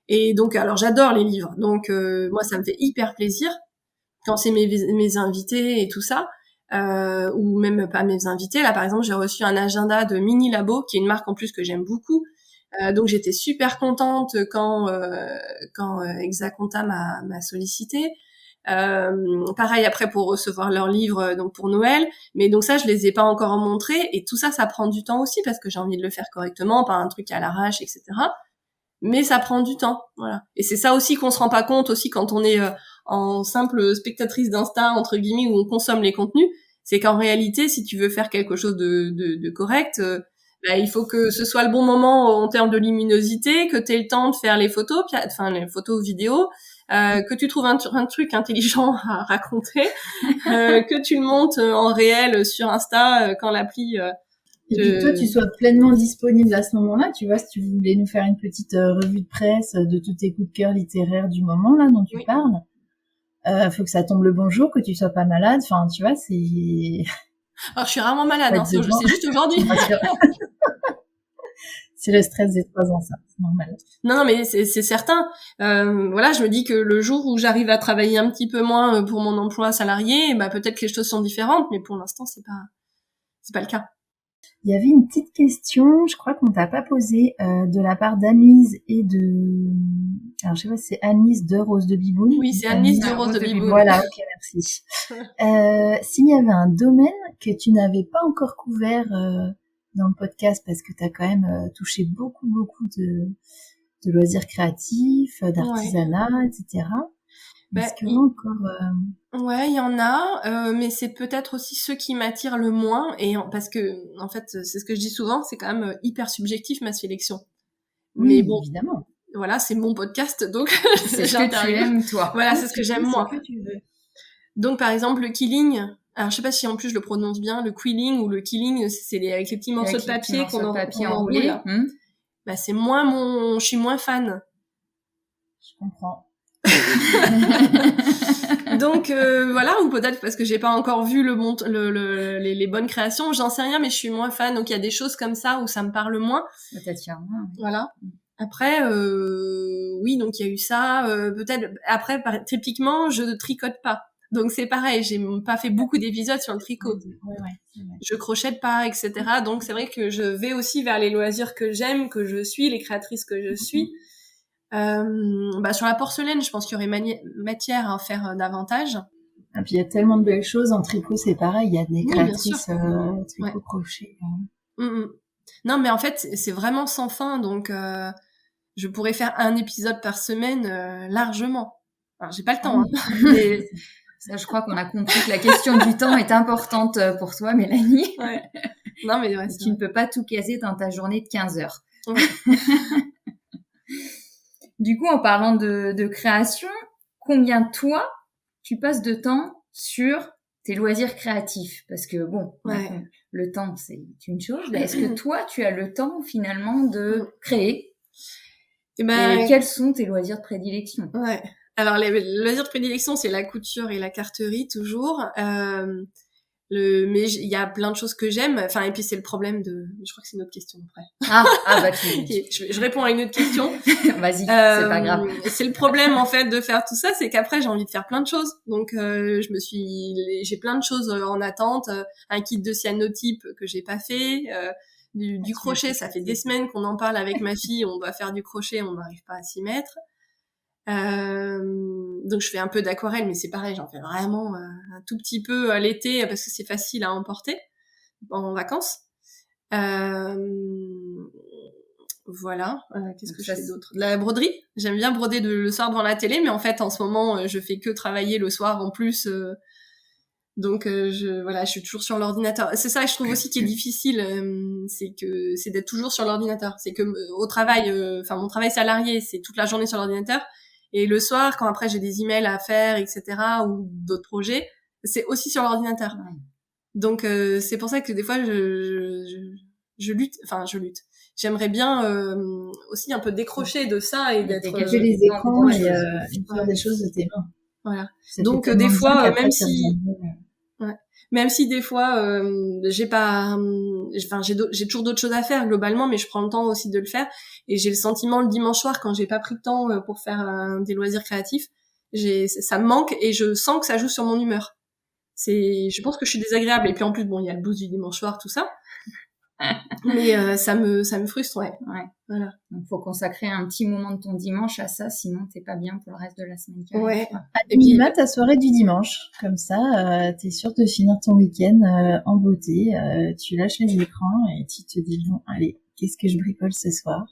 Et donc, alors j'adore les livres. Donc moi, ça me fait hyper plaisir quand c'est mes invités et tout ça. Ou même pas mes invités. Là, par exemple, j'ai reçu un agenda de Mini Labo, qui est une marque en plus que j'aime beaucoup. Donc j'étais super contente quand Exaconta m'a sollicité. Pareil après pour recevoir leurs livres donc pour Noël, mais donc ça je les ai pas encore montrés, et tout ça prend du temps aussi parce que j'ai envie de le faire correctement, pas un truc à l'arrache, etc. Mais ça prend du temps, voilà. Et c'est ça aussi qu'on se rend pas compte aussi quand on est en simple spectatrice d'Insta entre guillemets, où on consomme les contenus, c'est qu'en réalité si tu veux faire quelque chose de correct, il faut que ce soit le bon moment en termes de luminosité, que tu aies le temps de faire les photos, les photos vidéos, que tu trouves un truc intelligent à raconter, que tu le montes en réel sur Insta quand l'appli... Et puis toi, tu sois pleinement disponible à ce moment-là, tu vois, si tu voulais nous faire une petite revue de presse de tous tes coups de cœur littéraires du moment, là, dont tu parles, faut que ça tombe le bon jour, que tu sois pas malade. Enfin, tu vois, c'est... Alors, je suis rarement malade, hein, c'est juste aujourd'hui. C'est le stress des 3 ans, ça, c'est normal. Non, mais c'est certain. Voilà, je me dis que le jour où j'arrive à travailler un petit peu moins pour mon emploi salarié, bah peut-être que les choses sont différentes, mais pour l'instant, c'est pas le cas. Il y avait une petite question, je crois qu'on t'a pas posée, de la part d'Anise et de... Alors, je sais pas si c'est Anise de Rose de Biboune. Oui, c'est Anise de Rose de Biboune. Voilà, ok, merci. S'il y avait un domaine que tu n'avais pas encore couvert dans le podcast, parce que tu as quand même touché beaucoup de loisirs créatifs, d'artisanat, etc. Est-ce qu'il y en a encore Ouais, il y en a, mais c'est peut-être aussi ceux qui m'attirent le moins, parce que en fait, c'est ce que je dis souvent, c'est quand même hyper subjectif ma sélection. Oui, mais bon, évidemment. Voilà, c'est mon podcast, donc c'est ce que tu aimes, toi. Voilà, c'est ce que j'aime moi. Ce que tu veux. Donc par exemple le quilling, alors je sais pas si en plus je le prononce bien, le quilling ou le killing, c'est avec les petits morceaux de papier qu'on enroule. Bah c'est je suis moins fan. Je comprends. Donc voilà, ou peut-être parce que j'ai pas encore vu les bonnes créations, j'en sais rien, mais je suis moins fan. Donc il y a des choses comme ça où ça me parle moins. Peut-être moins. Voilà. Après, oui, donc il y a eu ça. Peut-être après, typiquement, je ne tricote pas. Donc c'est pareil, j'ai pas fait beaucoup d'épisodes sur le tricot. Ouais. Je crochette pas, etc. Donc c'est vrai que je vais aussi vers les loisirs que j'aime, que je suis, les créatrices que je suis. Sur la porcelaine, je pense qu'il y aurait matière à en faire davantage. Et puis il y a tellement de belles choses en tricot, c'est pareil, il y a des créatrices tricot crochet. Non, mais en fait, c'est vraiment sans fin, donc je pourrais faire un épisode par semaine largement. Alors, j'ai pas le temps, hein. Mais ça, je crois qu'on a compris que la question du temps est importante pour toi, Mélanie. Ouais. Non, mais tu ne peux pas tout caser dans ta journée de 15 heures. Ouais. Du coup, en parlant de création, combien toi, tu passes de temps sur tes loisirs créatifs? Parce que bon, le temps, c'est une chose. Est-ce que toi, tu as le temps finalement de créer? Et quels sont tes loisirs de prédilection? Ouais. Alors, les loisirs de prédilection, c'est la couture et la carterie, toujours. Mais il y a plein de choses que j'aime. Enfin, et puis c'est le problème je crois que c'est une autre question après. Bah okay, je réponds à une autre question. Vas-y, c'est pas grave. C'est le problème en fait de faire tout ça, c'est qu'après j'ai envie de faire plein de choses. Donc j'ai plein de choses en attente. Un kit de cyanotype que j'ai pas fait. Du crochet, ça fait des semaines qu'on en parle avec ma fille. On doit faire du crochet, on n'arrive pas à s'y mettre. Donc je fais un peu d'aquarelle, mais c'est pareil, j'en fais vraiment un tout petit peu à l'été parce que c'est facile à emporter en vacances. Voilà. Qu'est-ce que je fais d'autre? De la broderie. J'aime bien broder le soir devant la télé, mais en fait en ce moment je fais que travailler le soir en plus. Donc je suis toujours sur l'ordinateur. C'est ça que je trouve aussi qui est difficile, c'est d'être toujours sur l'ordinateur. C'est que au travail, mon travail salarié, c'est toute la journée sur l'ordinateur. Et le soir, quand après j'ai des emails à faire, etc., ou d'autres projets, c'est aussi sur l'ordinateur. Ouais. Donc c'est pour ça que des fois je lutte. J'aimerais bien aussi un peu décrocher de ça et d'être dégager les écrans et faire des choses de tes mains. Voilà. Donc des fois, même si des fois j'ai toujours d'autres choses à faire globalement, mais je prends le temps aussi de le faire. Et j'ai le sentiment le dimanche soir, quand j'ai pas pris le temps pour faire des loisirs créatifs, ça me manque et je sens que ça joue sur mon humeur. Je pense que je suis désagréable. Et puis en plus, bon, il y a le blues du dimanche soir, tout ça. Mais ça me frustre, ouais. Voilà. Donc faut consacrer un petit moment de ton dimanche à ça, sinon t'es pas bien pour le reste de la semaine. Ouais. Et puis ta soirée du dimanche, comme ça, t'es sûr de finir ton week-end en beauté. Tu lâches les écrans et tu te dis bon, allez, qu'est-ce que je bricole ce soir?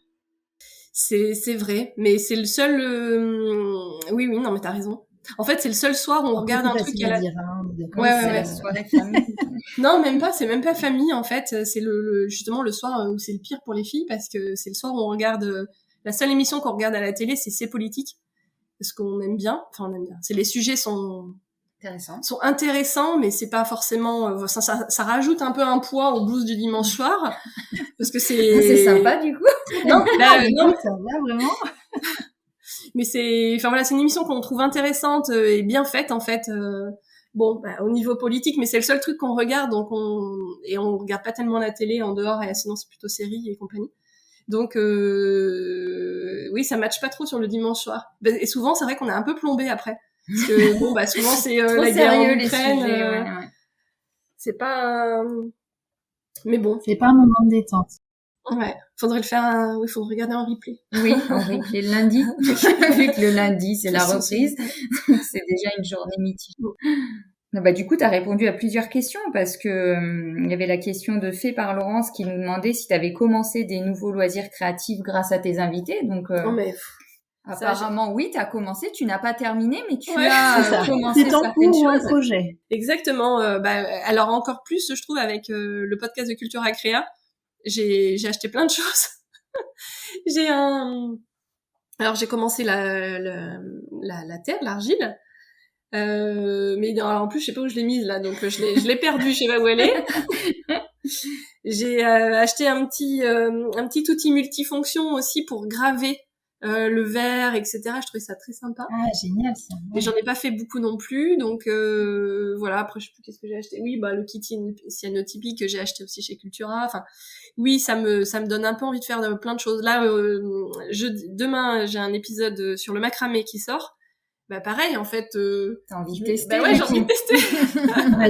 C'est vrai, mais c'est le seul. Oui, non, mais t'as raison. En fait, c'est le seul soir où on regarde un truc à la... c'est la soirée famille. Non, même pas, c'est même pas famille, en fait. C'est justement le soir où c'est le pire pour les filles, parce que c'est le soir où on regarde... La seule émission qu'on regarde à la télé, c'est politique. Parce qu'on aime bien. Enfin, on aime bien. Les sujets sont intéressants, mais c'est pas forcément... Ça rajoute un peu un poids au blues du dimanche soir. Parce que c'est... C'est sympa, du coup. Non, non, ça va, vraiment. Mais c'est une émission qu'on trouve intéressante et bien faite en fait. Au niveau politique, mais c'est le seul truc qu'on regarde, donc on regarde pas tellement la télé en dehors, et sinon c'est plutôt séries et compagnie. Donc oui, ça matche pas trop sur le dimanche soir. Et souvent c'est vrai qu'on est un peu plombé après, parce que souvent c'est la guerre en Ukraine. C'est pas mais bon, c'est pas un moment de détente. Ouais, faudrait le faire. Oui, faudrait regarder en replay. Oui, en replay le lundi, vu que le lundi c'est la reprise, donc c'est déjà une journée mitigée. Du coup, tu as répondu à plusieurs questions parce que il y avait la question de fait par Laurence qui nous demandait si tu avais commencé des nouveaux loisirs créatifs grâce à tes invités. Donc apparemment, oui, tu as commencé, tu n'as pas terminé, mais tu as commencé c'est en certaines cours choses. Un projet. Exactement. Alors encore plus, je trouve, avec le podcast de Culture à Créa, j'ai acheté plein de choses. Alors j'ai commencé la terre, l'argile. Mais en plus je sais pas où je l'ai mise là, donc je l'ai perdue, je sais pas où elle est. J'ai acheté un petit outil multifonction aussi pour graver le verre, etc. Je trouvais ça très sympa. Ah, génial ça. Et j'en ai pas fait beaucoup non plus, donc voilà. Après, je sais plus qu'est-ce que j'ai acheté. Oui, le kit cyanotypique que j'ai acheté aussi chez Cultura. Enfin, oui, ça me donne un peu envie de faire plein de choses. Là, demain, j'ai un épisode sur le macramé qui sort. Pareil, en fait. T'as envie de tester. Ouais, j'ai envie de tester.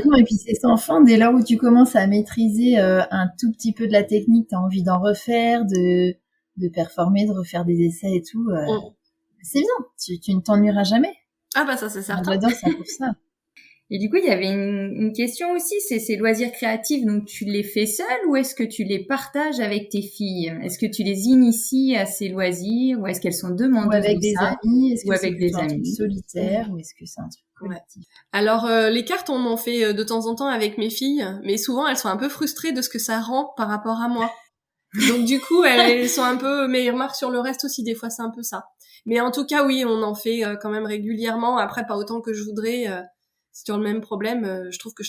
Non, et puis c'est sans fin. Dès lors où tu commences à maîtriser un tout petit peu de la technique, t'as envie d'en refaire, de performer, de refaire des essais et tout. C'est bien. Tu ne t'ennuieras jamais. Ah ça c'est certain. J'adore ça pour ça. Et du coup, il y avait une question aussi, c'est ces loisirs créatifs, donc tu les fais seul ou est-ce que tu les partages avec tes filles? Est-ce que tu les inities à ces loisirs ou est-ce qu'elles sont demandeuses ou avec des amis? Est-ce que avec des amis solitaires ou est-ce que c'est un truc collectif? Alors les cartes, on en fait de temps en temps avec mes filles, mais souvent elles sont un peu frustrées de ce que ça rend par rapport à moi. Donc du coup, elles sont un peu, mais remarques sur le reste aussi, des fois c'est un peu ça. Mais en tout cas, oui, on en fait quand même régulièrement. Après, pas autant que je voudrais. C'est toujours le même problème. Je trouve que,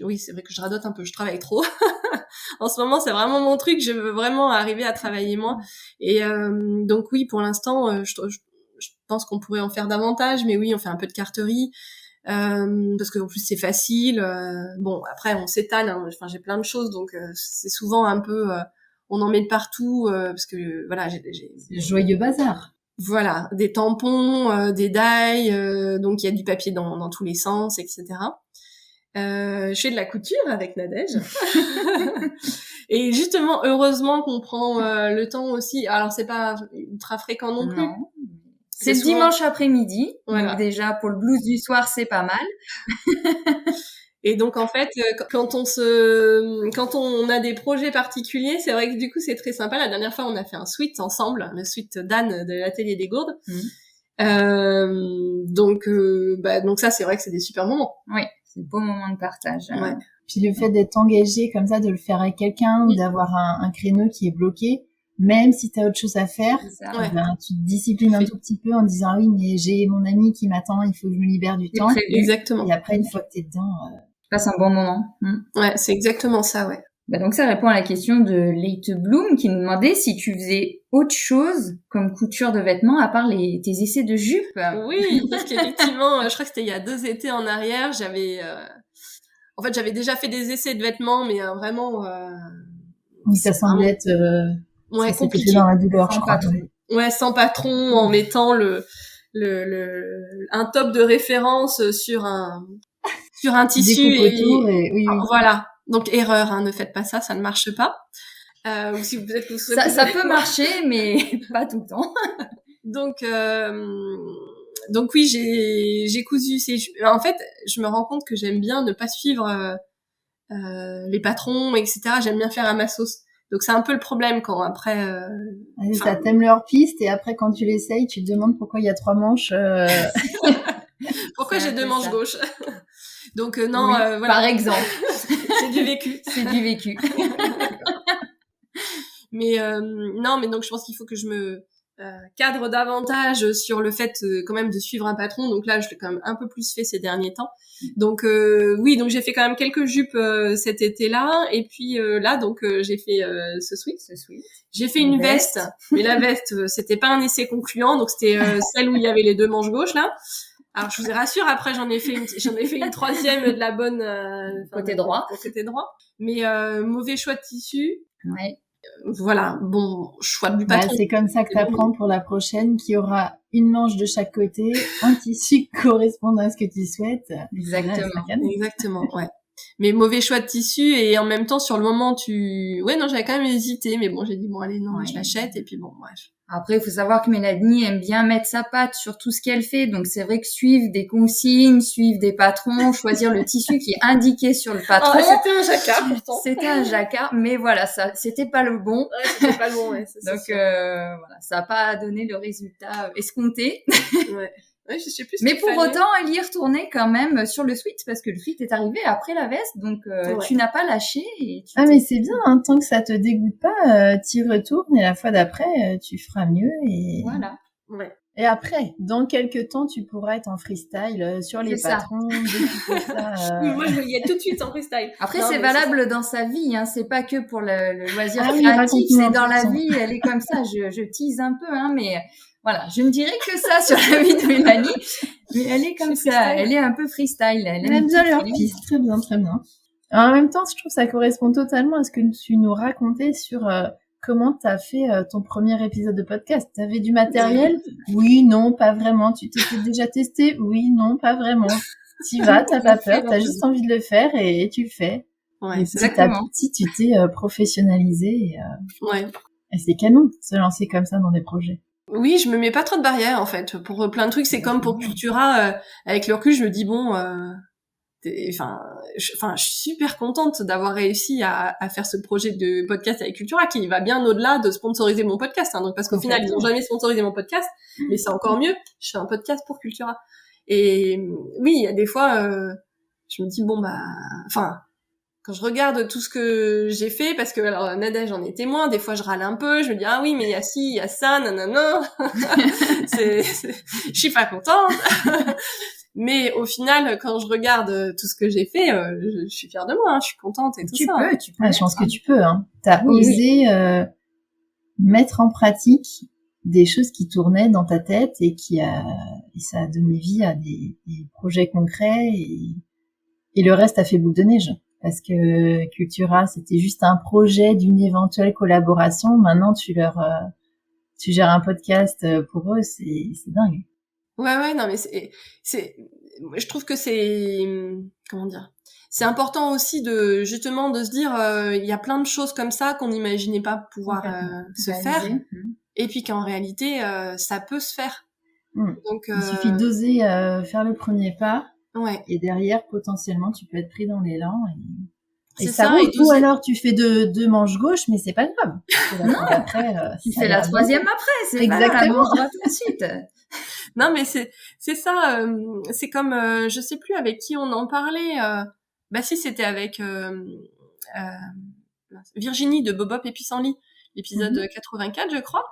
oui, c'est vrai que je radote un peu. Je travaille trop. En ce moment, c'est vraiment mon truc. Je veux vraiment arriver à travailler moins. Et donc oui, pour l'instant, je pense qu'on pourrait en faire davantage. Mais oui, on fait un peu de carterie. Parce que en plus c'est facile. Après on s'étale. Enfin, j'ai plein de choses, donc c'est souvent un peu. On en met de partout parce que voilà, j'ai c'est le joyeux bazar. Voilà, des tampons, des die, donc il y a du papier dans tous les sens, etc. Je fais de la couture avec Nadège. Et justement, heureusement qu'on prend le temps aussi. Alors c'est pas ultra fréquent non plus. Non. C'est le dimanche après-midi. Voilà. Donc déjà, pour le blues du soir, c'est pas mal. Et donc, en fait, quand on a des projets particuliers, c'est vrai que du coup, c'est très sympa. La dernière fois, on a fait un suite ensemble, le suite d'Anne de l'Atelier des Gourdes. Donc ça, c'est vrai que c'est des super moments. Oui, c'est de beaux moments de partage. Ouais. Puis le fait d'être engagé comme ça, de le faire avec quelqu'un ou d'avoir un créneau qui est bloqué, même si t'as autre chose à faire, tu te disciplines un tout petit peu en disant oui, mais j'ai mon ami qui m'attend, il faut que je me libère du temps. Exactement. Et après, une fois que t'es dedans, passe un bon moment. Ouais, c'est exactement ça, ouais. Donc ça répond à la question de Leite Bloom qui nous demandait si tu faisais autre chose comme couture de vêtements à part tes essais de jupe. Oui, parce qu'effectivement, je crois que c'était il y a 2 étés en arrière, j'avais déjà fait des essais de vêtements, mais vraiment. Oui, ça semblait être. Compliqué. Dans la douleur, je crois. Ouais, sans patron, en mettant un top de référence sur un tissu oui. Voilà. Donc erreur, ne faites pas ça, ça ne marche pas. Ou si vous êtes ça peut marcher, mais pas tout le temps. Donc oui, j'ai cousu ces. En fait, je me rends compte que j'aime bien ne pas suivre les patrons, etc. J'aime bien faire à ma sauce. Donc c'est un peu le problème quand après. Ça t'aimes leur piste et après quand tu l'essayes, tu te demandes pourquoi il y a 3 manches. Pourquoi j'ai 2 manches gauches. Donc non, oui, voilà. Par exemple. C'est du vécu. C'est du vécu. Mais non, mais donc je pense qu'il faut que je me cadre davantage sur le fait quand même de suivre un patron. Donc là, je l'ai quand même un peu plus fait ces derniers temps. Donc oui, donc j'ai fait quand même quelques jupes cet été-là. Et puis là, donc j'ai fait ce sweat. J'ai fait une veste, mais la veste, c'était pas un essai concluant. Donc c'était celle où il y avait les deux manches gauches là. Alors je vous rassure, après j'en ai fait une troisième de la bonne Côté droit. Côté droit. Mais mauvais choix de tissu. Ouais. Voilà, bon, choix du patron. C'est comme ça que t'apprends pour la prochaine, qu'il y aura une manche de chaque côté, un tissu correspondant à ce que tu souhaites. Exactement, ouais. Mais mauvais choix de tissu, et en même temps, sur le moment, ouais, non, j'avais quand même hésité, mais bon, j'ai dit, bon, allez, non, je l'achète, et puis bon, bref. Après, il faut savoir que Mélanie aime bien mettre sa patte sur tout ce qu'elle fait. Donc, c'est vrai que suivre des consignes, suivre des patrons, choisir le tissu qui est indiqué sur le patron. C'était un jacquard, pourtant. C'était un jacquard, mais voilà, ça, c'était pas le bon. Ouais, c'était pas le bon, ouais. Donc, voilà, ça a pas donné le résultat escompté. Ouais. Ouais, je sais plus. Mais pour autant, elle y est retournée quand même sur le sweat, parce que le sweat est arrivé après la veste, donc tu n'as pas lâché. Et mais c'est bien, hein, tant que ça te dégoûte pas, t'y retournes, et la fois d'après, tu feras mieux. Et voilà. Ouais. Et après, dans quelques temps, tu pourras être en freestyle sur les patrons. Moi, je veux y être tout de suite en freestyle. Après, c'est valable dans sa vie, hein. C'est pas que pour le loisir créatif, c'est dans la vie, elle est comme ça. Je tease un peu, hein, mais voilà, je ne dirais que ça sur la vie de Mélanie, mais elle est comme ça, elle est un peu freestyle. Elle aime bien leur piste, très bien, très bien. Alors, en même temps, je trouve que ça correspond totalement à ce que tu nous racontais sur comment t'as fait ton premier épisode de podcast. T'avais du matériel? Oui, non, pas vraiment. Tu t'étais déjà testé? Oui, non, pas vraiment. T'y vas, t'as pas peur, t'as juste envie de le faire et tu le fais. Ouais, et petit à petit, tu t'es professionnalisé. Et c'est canon, se lancer comme ça dans des projets. Oui, je me mets pas trop de barrières en fait pour plein de trucs. C'est comme pour Cultura, avec le recul, je me dis bon, je suis super contente d'avoir réussi à faire ce projet de podcast avec Cultura qui va bien au-delà de sponsoriser mon podcast. Hein, donc parce qu'au final, ils n'ont jamais sponsorisé mon podcast, mais c'est encore mieux. Je fais un podcast pour Cultura. Et oui, il y a des fois, je me dis bon quand je regarde tout ce que j'ai fait, parce que alors Nadège j'en est témoin, des fois je râle un peu, je me dis ah oui mais il y a ci, il y a ça, nanana, je suis pas contente. Mais au final, quand je regarde tout ce que j'ai fait, je suis fière de moi, hein, je suis contente et tout ça. Tu peux. Je pense que tu peux. Hein. T'as osé mettre en pratique des choses qui tournaient dans ta tête et ça a donné vie à des projets concrets et le reste a fait boule de neige. Parce que Cultura, c'était juste un projet d'une éventuelle collaboration. Maintenant, tu gères un podcast pour eux, c'est dingue. Ouais, non, mais je trouve que c'est, comment dire, c'est important aussi justement de se dire, il y a plein de choses comme ça qu'on n'imaginait pas pouvoir se faire. Et puis qu'en réalité, ça peut se faire. Donc, il suffit d'oser faire le premier pas. Ouais. Et derrière, potentiellement, tu peux être pris dans l'élan. Et ça roule. Ou alors, tu fais deux manches gauches, mais c'est pas grave. Non, après, tu fais la troisième après. C'est exactement. Pas la manche tout de suite. Non, mais c'est ça. C'est comme, je sais plus avec qui on en parlait. Si, c'était avec Virginie de Bobop et Pissenlit, l'épisode 84, je crois.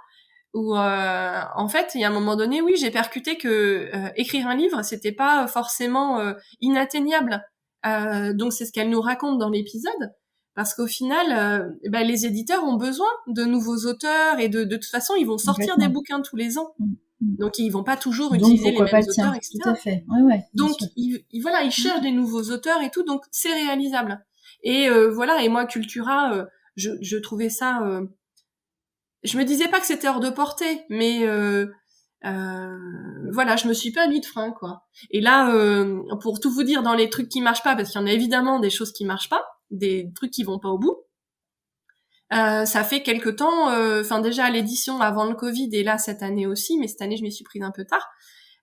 Où en fait, il y a un moment donné, oui, j'ai percuté que écrire un livre, c'était pas forcément inatteignable. Donc c'est ce qu'elle nous raconte dans l'épisode, parce qu'au final, les éditeurs ont besoin de nouveaux auteurs et de toute façon, ils vont sortir des bouquins tous les ans. Donc ils vont pas toujours utiliser les mêmes auteurs, etc. Tout à fait. Ouais, donc ils cherchent des nouveaux auteurs et tout, donc c'est réalisable. Et et moi Cultura, je trouvais ça. Je me disais pas que c'était hors de portée, mais je me suis pas mis de frein, quoi. Et là, pour tout vous dire, dans les trucs qui marchent pas, parce qu'il y en a évidemment des choses qui marchent pas, des trucs qui vont pas au bout. Ça fait quelque temps, déjà à l'édition avant le Covid et là cette année aussi, mais cette année je m'y suis prise un peu tard.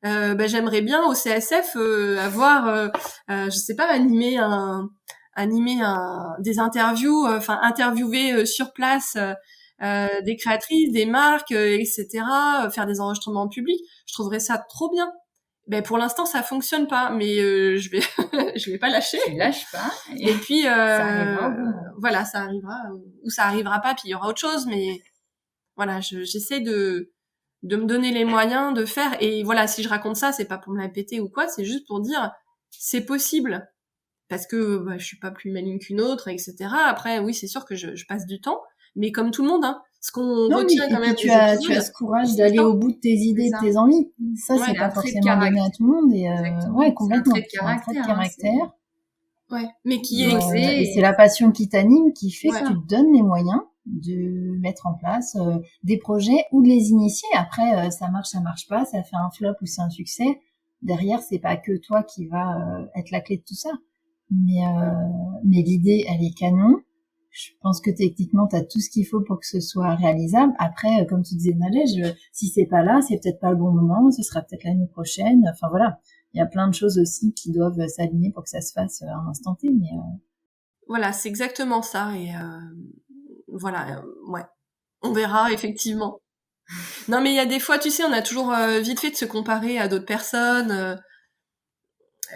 J'aimerais bien au CSF avoir, je sais pas, animer des interviews, interviewer sur place. Des créatrices, des marques, etc., faire des enregistrements en public, je trouverais ça trop bien. Pour l'instant, ça fonctionne pas, mais je vais pas lâcher. Tu lâches pas. Et puis, ça arrivera ça arrivera, ou ça arrivera pas, puis il y aura autre chose, mais voilà, j'essaie de de me donner les moyens de faire. Et voilà, si je raconte ça, c'est pas pour me la péter ou quoi, c'est juste pour dire c'est possible. Parce que je suis pas plus maligne qu'une autre, etc. Après, oui, c'est sûr que je passe du temps, mais comme tout le monde, hein, ce qu'on retient quand même. Tu as ce courage d'aller au bout de tes idées, de tes envies. Ça, c'est pas forcément donné à tout le monde. Et ouais, complètement. C'est un trait de caractère. Ouais, mais qui est et c'est la passion qui t'anime, qui fait que tu te donnes les moyens de mettre en place des projets ou de les initier. Après, ça marche pas, ça fait un flop ou c'est un succès. Derrière, c'est pas que toi qui va être la clé de tout ça. Mais l'idée, elle est canon. Je pense que techniquement, t'as tout ce qu'il faut pour que ce soit réalisable. Après, comme tu disais, Nadège, si c'est pas là, c'est peut-être pas le bon moment, ce sera peut-être l'année prochaine. Enfin voilà, il y a plein de choses aussi qui doivent s'aligner pour que ça se fasse à un instant T. Mais voilà, c'est exactement ça. Et voilà, ouais, on verra effectivement. Non, mais il y a des fois, tu sais, on a toujours vite fait de se comparer à d'autres personnes.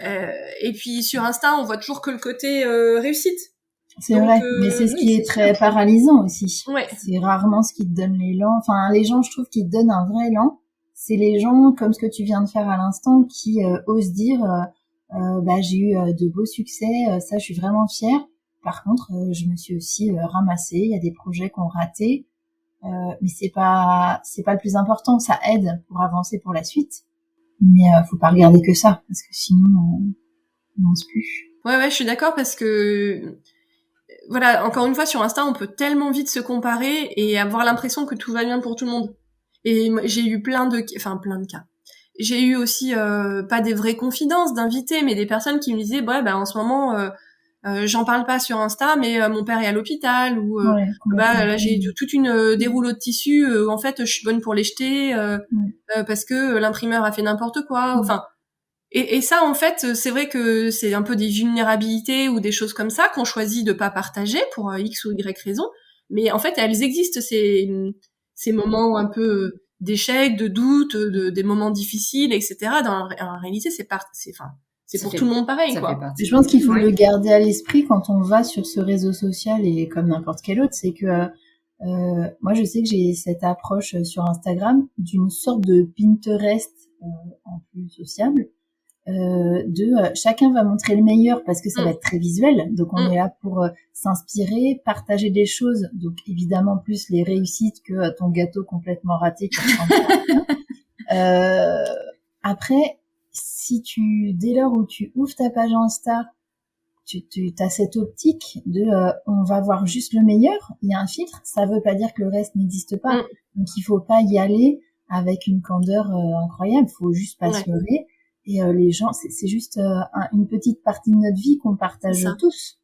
Et puis sur Insta, on voit toujours que le côté réussite. C'est vrai, mais c'est ce qui est très paralysant aussi. Ouais. C'est rarement ce qui te donne l'élan. Enfin, les gens, je trouve, qui te donnent un vrai élan, c'est les gens, comme ce que tu viens de faire à l'instant, qui osent dire j'ai eu de beaux succès, ça, je suis vraiment fière. Par contre, je me suis aussi ramassée, il y a des projets qui ont raté, mais c'est pas le plus important, ça aide pour avancer pour la suite. Mais faut pas regarder que ça, parce que sinon, on n'avance plus. Ouais, je suis d'accord parce que, voilà, encore une fois, sur Insta, on peut tellement vite se comparer et avoir l'impression que tout va bien pour tout le monde. Et j'ai eu plein de cas. J'ai eu aussi, pas des vraies confidences d'invités, mais des personnes qui me disaient, en ce moment, j'en parle pas sur Insta, mais mon père est à l'hôpital, ou là j'ai toute une des rouleaux de tissu, en fait je suis bonne pour les jeter, parce que l'imprimeur a fait n'importe quoi. Enfin, et ça en fait c'est vrai que c'est un peu des vulnérabilités ou des choses comme ça qu'on choisit de pas partager pour X ou Y raison, mais en fait elles existent, ces moments un peu d'échec, de doute, des moments difficiles, etc. En réalité c'est pour tout le monde pareil, quoi. Je pense qu'il faut le garder à l'esprit quand on va sur ce réseau social, et comme n'importe quel autre, c'est que moi je sais que j'ai cette approche sur Instagram d'une sorte de Pinterest en plus sociable, chacun va montrer le meilleur parce que ça va être très visuel, donc on est là pour s'inspirer, partager des choses, donc évidemment plus les réussites que ton gâteau complètement raté. Après, dès lors où tu ouvres ta page Insta, tu as cette optique de on va voir juste le meilleur, il y a un filtre, ça veut pas dire que le reste n'existe pas. Donc il faut pas y aller avec une candeur incroyable, faut juste pas se leurrer. Et les gens, c'est juste une petite partie de notre vie qu'on partage tous.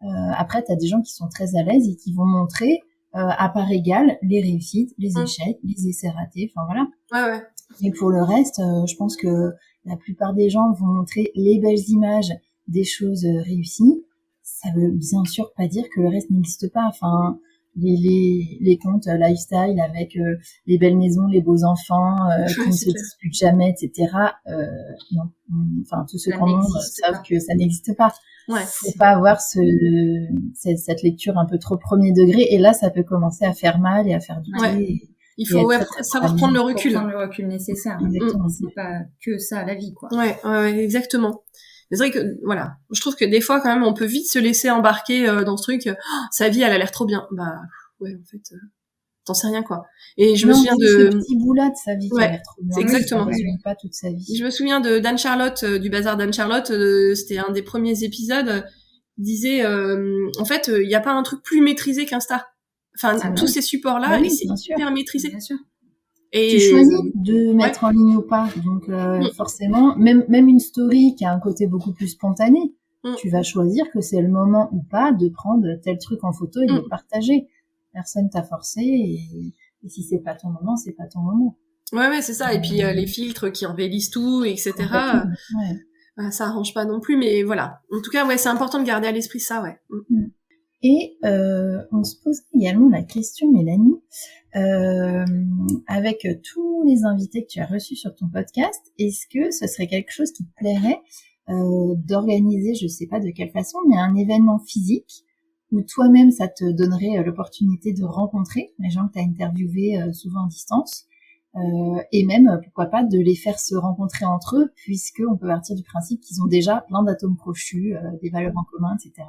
Après, t'as des gens qui sont très à l'aise et qui vont montrer à part égale les réussites, les échecs, les essais ratés, enfin voilà. Ouais. Et pour le reste, je pense que la plupart des gens vont montrer les belles images des choses réussies. Ça veut bien sûr pas dire que le reste n'existe pas. Enfin, les comptes lifestyle avec les belles maisons, les beaux enfants qui ne se disputent jamais, etc. Non, enfin tous ceux qui en ont savent que ça n'existe pas. Faut pas avoir cette lecture un peu trop premier degré, et là ça peut commencer à faire mal et à faire douter. Il faut savoir prendre le recul. Prendre le recul nécessaire. Exactement. C'est pas que ça la vie, quoi. Ouais, exactement. C'est vrai que, voilà, je trouve que des fois, quand même, on peut vite se laisser embarquer dans ce truc. Sa vie, elle a l'air trop bien. Ouais, en fait, t'en sais rien, quoi. Et je me souviens de ce petit bout-là de sa vie qui a l'air trop bien. Exactement. Ça résume pas toute sa vie. Je me souviens de d'Anne Charlotte, du bazar d'Anne Charlotte. C'était un des premiers épisodes. Il disait, en fait, il y a pas un truc plus maîtrisé qu'Insta. Enfin, tous ces supports-là, et c'est hyper maîtrisé. Bien sûr. Et tu choisis de mettre en ligne ou pas, donc forcément, même une story qui a un côté beaucoup plus spontané, tu vas choisir que c'est le moment ou pas de prendre tel truc en photo et de le partager. Personne t'a forcé, et si c'est pas ton moment, c'est pas ton moment. Ouais, c'est ça. Et puis les filtres qui embellissent tout, etc. Ça arrange pas non plus, mais voilà. En tout cas, c'est important de garder à l'esprit ça, ouais. Et on se pose également la question, Mélanie, avec tous les invités que tu as reçus sur ton podcast, est-ce que ce serait quelque chose qui te plairait d'organiser, je sais pas de quelle façon, mais un événement physique où toi-même ça te donnerait l'opportunité de rencontrer les gens que tu as interviewés souvent à distance, et même pourquoi pas de les faire se rencontrer entre eux, puisque on peut partir du principe qu'ils ont déjà plein d'atomes crochus, des valeurs en commun, etc.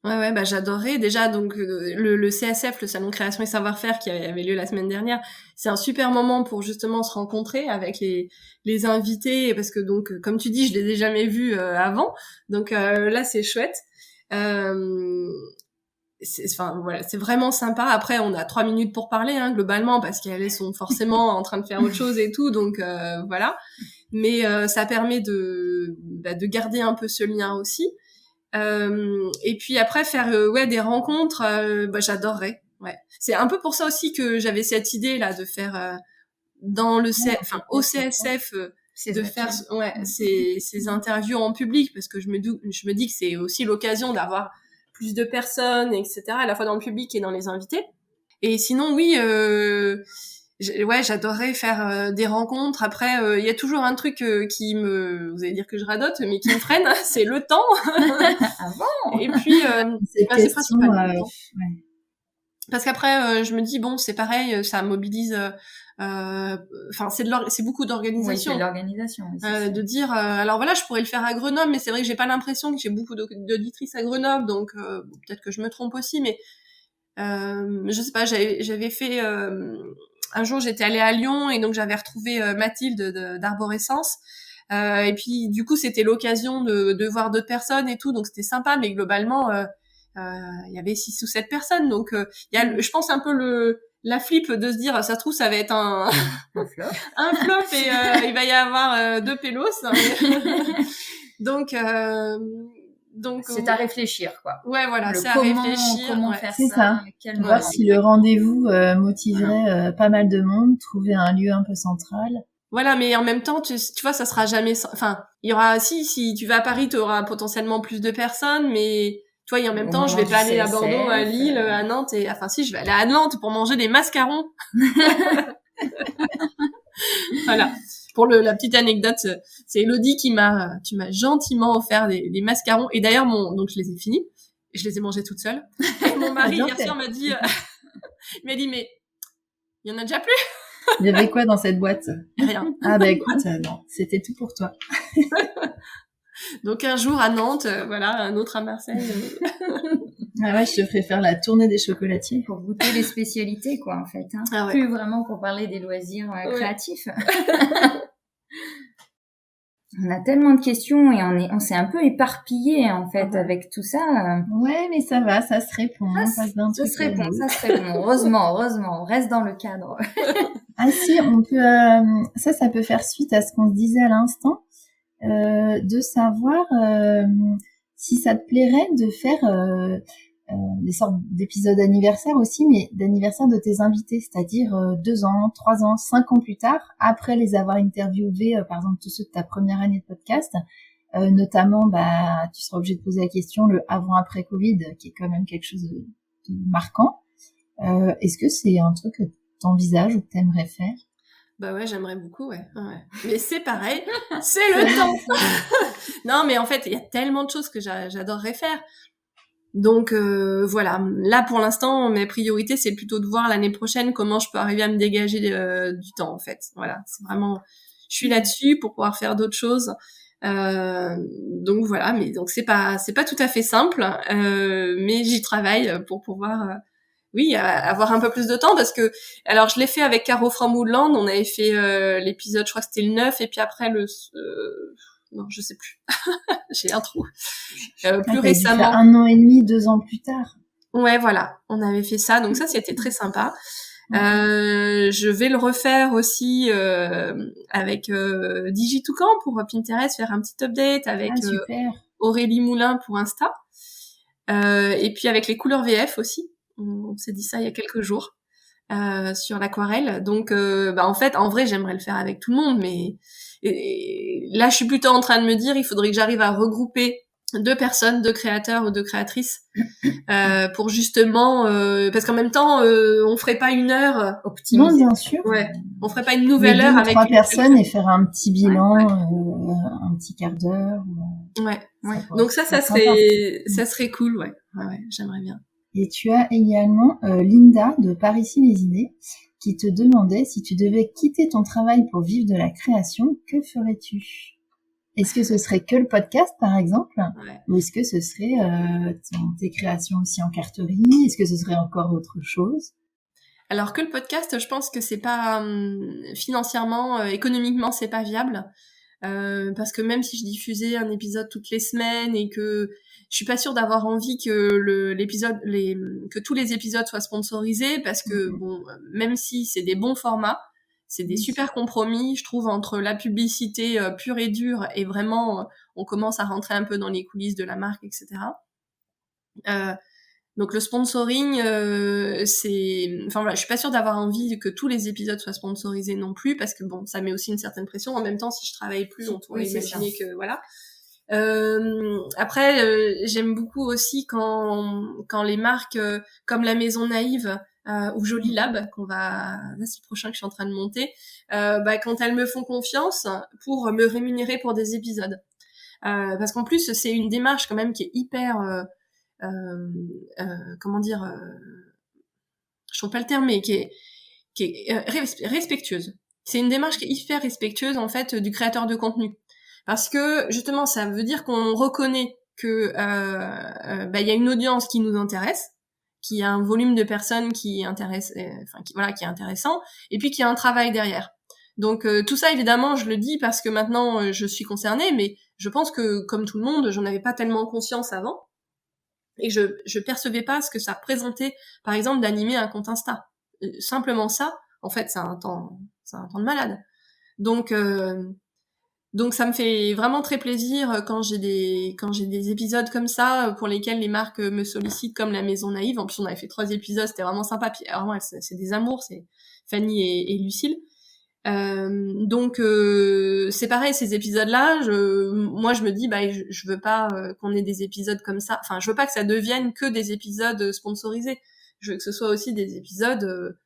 Ouais, bah j'adorerais déjà donc le CSF, le salon création et savoir-faire qui avait lieu la semaine dernière. C'est un super moment pour justement se rencontrer avec les invités parce que donc comme tu dis, je les ai jamais vus avant. Donc là c'est chouette. C'est vraiment sympa. Après on a 3 minutes pour parler globalement parce qu'elles sont forcément en train de faire autre chose et tout donc voilà. Mais ça permet de garder un peu ce lien aussi. Et puis après faire des rencontres, j'adorerais. Ouais. C'est un peu pour ça aussi que j'avais cette idée là de faire dans le au CSF de faire ces interviews en public parce que je me dis que c'est aussi l'occasion d'avoir plus de personnes, etc. à la fois dans le public et dans les invités. Et sinon oui. J'adorerais faire des rencontres. Après, il y a toujours un truc qui me, vous allez dire que je radote, mais qui me freine, c'est le temps. Ah bon? Et puis, c'est principal. Parce qu'après, je me dis bon, c'est pareil, ça mobilise. C'est beaucoup d'organisation. Oui, c'est l'organisation. Oui, de dire, alors voilà, je pourrais le faire à Grenoble, mais c'est vrai que j'ai pas l'impression que j'ai beaucoup d'auditrices à Grenoble, donc peut-être que je me trompe aussi, mais je sais pas, j'avais fait. Un jour, j'étais allée à Lyon et donc j'avais retrouvé Mathilde d'Arborescence. Et puis, du coup, c'était l'occasion de voir d'autres personnes et tout. Donc, c'était sympa. Mais globalement, il y avait 6 ou 7 personnes. Donc, il y a, je pense, un peu la flip de se dire, ça se trouve, ça va être un flop. Un flop et il va y avoir 2 pélos. Donc, c'est à réfléchir, quoi. Ouais, voilà, c'est à réfléchir. Comment faire ça. Voir si le rendez-vous motiverait pas mal de monde, trouver un lieu un peu central. Voilà, mais en même temps, tu vois, ça sera jamais... Enfin, il y aura... Si tu vas à Paris, tu auras potentiellement plus de personnes, mais... Tu vois, et en même temps, je vais pas aller à Bordeaux, à Lille, à Nantes, et... Enfin, si, je vais aller à Nantes pour manger des mascarons. Voilà. Pour la petite anecdote, c'est Elodie qui m'a gentiment offert des mascarons. Et d'ailleurs, donc je les ai finis. Et je les ai mangés toute seule. Et mon mari, hier soir, m'a dit, mais il y en a déjà plus. Il y avait quoi dans cette boîte? Rien. Ah bah écoute, non, c'était tout pour toi. Donc un jour à Nantes, voilà, un autre à Marseille. Ah ouais, je te ferai faire la tournée des chocolatiers. Pour goûter les spécialités, quoi, en fait. Hein. Ah ouais. Plus vraiment pour parler des loisirs créatifs. On a tellement de questions et on s'est un peu éparpillé, en fait, avec tout ça. Ouais, mais ça va, ça se répond. Ça se répond. Heureusement, on reste dans le cadre. Ah si, on peut... ça peut faire suite à ce qu'on se disait à l'instant, de savoir si ça te plairait de faire... des sortes d'épisodes d'anniversaire aussi, mais d'anniversaire de tes invités, c'est-à-dire 2 ans, 3 ans, 5 ans plus tard, après les avoir interviewés, par exemple tous ceux de ta première année de podcast, notamment, tu seras obligé de poser la question, le avant-après Covid, qui est quand même quelque chose de marquant. Est-ce que c'est un truc que t'envisages ou que t'aimerais faire? Bah ouais, j'aimerais beaucoup, ouais. Mais c'est pareil, c'est le temps. Non, mais en fait, il y a tellement de choses que j'adorerais faire. Donc voilà, là pour l'instant mes priorités c'est plutôt de voir l'année prochaine comment je peux arriver à me dégager du temps en fait. Voilà, c'est vraiment, je suis là-dessus pour pouvoir faire d'autres choses. Donc voilà, mais donc c'est pas tout à fait simple, mais j'y travaille pour pouvoir avoir un peu plus de temps parce que alors je l'ai fait avec Caro from Woodland, on avait fait l'épisode, je crois que c'était le 9 et puis après non, je sais plus. J'ai un trou. Plus récemment. 1 an et demi, 2 ans plus tard. Ouais, voilà. On avait fait ça. Donc ça, c'était très sympa. Je vais le refaire aussi avec Digitoucan pour Pinterest, faire un petit update avec Aurélie Moulin pour Insta. Et puis avec les couleurs VF aussi. On s'est dit ça il y a quelques jours sur l'aquarelle. Donc en fait, en vrai, j'aimerais le faire avec tout le monde, mais et là, je suis plutôt en train de me dire, il faudrait que j'arrive à regrouper 2 personnes, 2 créateurs ou 2 créatrices, pour justement, parce qu'en même temps, on ferait pas 1 heure optimisée. Non, bien sûr. Ouais. On ferait pas une nouvelle heure avec 3 personnes et faire un petit bilan, un petit quart d'heure. Ouais. Donc ça serait cool, ouais. Ouais, j'aimerais bien. Et tu as également Linda de Par ici les idées qui te demandait si tu devais quitter ton travail pour vivre de la création, que ferais-tu? Est-ce que ce serait que le podcast, par exemple? Ouais. Ou est-ce que ce serait tes créations aussi en carterie? Est-ce que ce serait encore autre chose? Alors que le podcast, je pense que c'est pas financièrement, économiquement, c'est pas viable. Parce que même si je diffusais un épisode toutes les semaines et que je suis pas sûre d'avoir envie que que tous les épisodes soient sponsorisés, parce que bon, même si c'est des bons formats, c'est des super compromis, je trouve, entre la publicité pure et dure et vraiment, on commence à rentrer un peu dans les coulisses de la marque, etc. Donc le sponsoring, enfin voilà, je suis pas sûre d'avoir envie que tous les épisodes soient sponsorisés non plus, parce que bon, ça met aussi une certaine pression. En même temps, si je travaille plus, on pourrait imaginer que voilà. Après, j'aime beaucoup aussi quand les marques comme la Maison Naïve ou Jolie Lab, là c'est le prochain que je suis en train de monter, quand elles me font confiance pour me rémunérer pour des épisodes. Parce qu'en plus, c'est une démarche quand même qui est hyper je trouve pas le terme, mais qui est respectueuse. C'est une démarche qui est hyper respectueuse en fait du créateur de contenu, parce que justement ça veut dire qu'on reconnaît que y a une audience qui nous intéresse, qui a un volume de personnes qui intéresse, qui est intéressant, et puis qui a un travail derrière. Donc tout ça évidemment je le dis parce que maintenant je suis concernée, mais je pense que comme tout le monde, j'en avais pas tellement conscience avant. Et je percevais pas ce que ça représentait, par exemple, d'animer un compte Insta. Simplement ça, en fait, c'est un temps de malade. Donc ça me fait vraiment très plaisir quand j'ai des épisodes comme ça pour lesquels les marques me sollicitent, comme la Maison Naïve. En plus, on avait fait 3 épisodes, c'était vraiment sympa. Puis vraiment, c'est des amours, c'est Fanny et Lucille. C'est pareil, ces épisodes-là, moi je me dis, je veux pas qu'on ait des épisodes comme ça. Enfin, je veux pas que ça devienne que des épisodes sponsorisés. Je veux que ce soit aussi des épisodes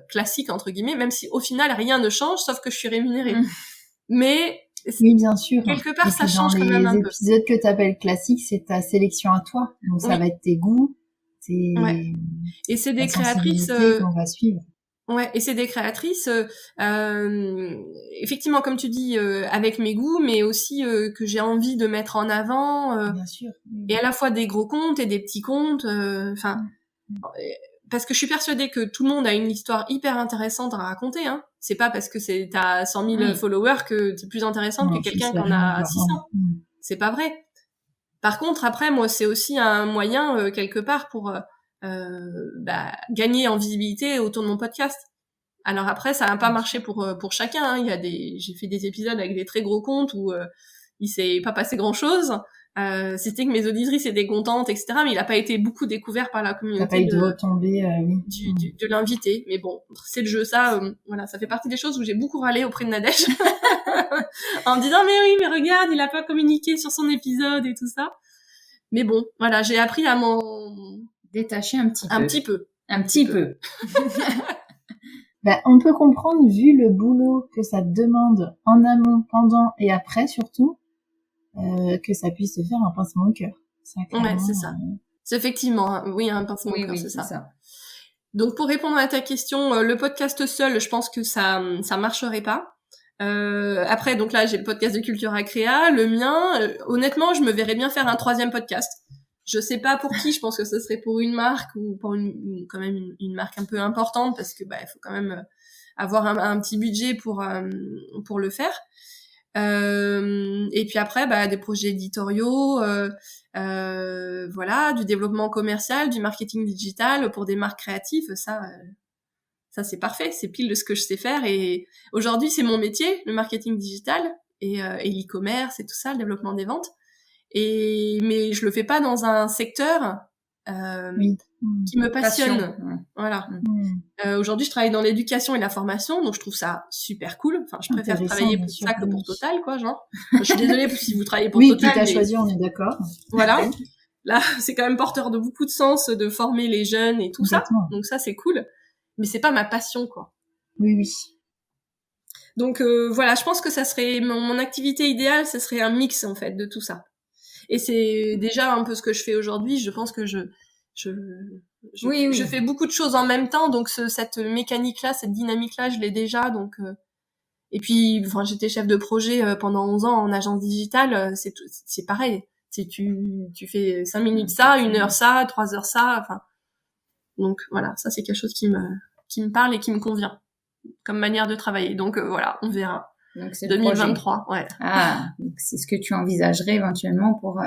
classiques entre guillemets, même si au final rien ne change, sauf que je suis rémunérée. Mais oui, bien sûr. Quelque part, ça change quand même un peu. Les épisodes que t'appelles classiques, c'est ta sélection à toi. Donc ça va être tes goûts, ouais. Et c'est des créatrices qu'on va suivre. Ouais, et c'est des créatrices, effectivement, comme tu dis, avec mes goûts, mais aussi que j'ai envie de mettre en avant. Bien sûr. Et à la fois des gros comptes et des petits comptes. Parce que je suis persuadée que tout le monde a une histoire hyper intéressante à raconter. Hein. C'est pas parce que t'as 100 000 followers que t'es plus intéressante que quelqu'un qui en a 600. C'est pas vrai. Par contre, après, moi, c'est aussi un moyen, quelque part, pour gagner en visibilité autour de mon podcast. Alors après, ça n'a pas marché pour chacun. Hein. J'ai fait des épisodes avec des très gros comptes où il s'est pas passé grand-chose. C'était que mes auditrices étaient contentes, etc. Mais il n'a pas été beaucoup découvert par la communauté. Ça n'a pas eu de retombées, de l'invité. Mais bon, c'est le jeu. Ça, voilà, ça fait partie des choses où j'ai beaucoup râlé auprès de Nadège en me disant mais oui, mais regarde, il a pas communiqué sur son épisode et tout ça. Mais bon, voilà, j'ai appris à m'en détacher un petit peu. On peut comprendre, vu le boulot que ça te demande en amont, pendant et après surtout, que ça puisse te faire un pincement au cœur. Ouais, c'est ça. C'est effectivement, oui, un pincement au cœur, c'est ça. Donc pour répondre à ta question, le podcast seul, je pense que ça marcherait pas. Après, donc là, j'ai le podcast de Cultura Créa, le mien. Honnêtement, je me verrais bien faire un 3e podcast. Je sais pas pour qui, je pense que ce serait pour une marque ou pour quand même une marque un peu importante, parce que il faut quand même avoir un petit budget pour le faire. Et puis après, des projets éditoriaux, voilà, du développement commercial, du marketing digital pour des marques créatives, ça c'est parfait, c'est pile de ce que je sais faire. Et aujourd'hui, c'est mon métier, le marketing digital et l'e-commerce et tout ça, le développement des ventes. Mais je le fais pas dans un secteur qui me passionne. Voilà. Aujourd'hui, je travaille dans l'éducation et la formation, donc je trouve ça super cool. Enfin, je préfère travailler pour ça que pour Total, quoi, genre. Je suis désolée si vous travaillez pour Total. Oui, tu t'as choisi, on est d'accord. Voilà. Là, c'est quand même porteur de beaucoup de sens de former les jeunes et tout ça. Donc ça, c'est cool. Mais c'est pas ma passion, quoi. Oui. Donc voilà, je pense que ça serait mon activité idéale, ça serait un mix en fait de tout ça. Et c'est déjà un peu ce que je fais aujourd'hui. Je pense que Je fais beaucoup de choses en même temps, donc cette mécanique-là, cette dynamique-là, je l'ai déjà. Donc, et puis, enfin, j'étais chef de projet pendant 11 ans en agence digitale. C'est pareil. Tu fais 5 minutes ça, 1 heure ça, 3 heures ça. Enfin, donc voilà, ça c'est quelque chose qui me parle et qui me convient comme manière de travailler. Donc voilà, on verra. Donc c'est 2023, ouais. Ah, donc c'est ce que tu envisagerais éventuellement pour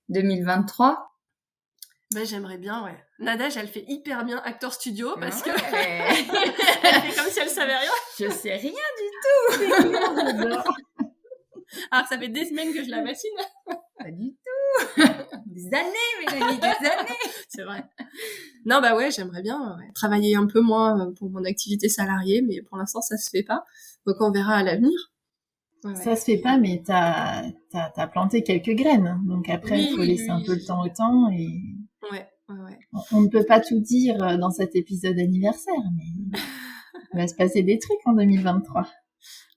2023. Ben j'aimerais bien, ouais. Nadège, elle fait hyper bien Actor Studio parce que Ouais. elle fait comme si elle savait rien. Je sais rien du tout. Alors ça fait des semaines que je la machine. Pas du tout. Des années, Mélanie, des années. C'est vrai. Non, bah ouais, j'aimerais bien travailler un peu moins pour mon activité salariée, mais pour l'instant, ça se fait pas. Donc, on verra à l'avenir. Ouais. Ça se fait pas, mais t'as planté quelques graines. Donc après, il faut laisser un peu le temps au temps et... Ouais. On ne peut pas tout dire dans cet épisode anniversaire, mais il va se passer des trucs en 2023.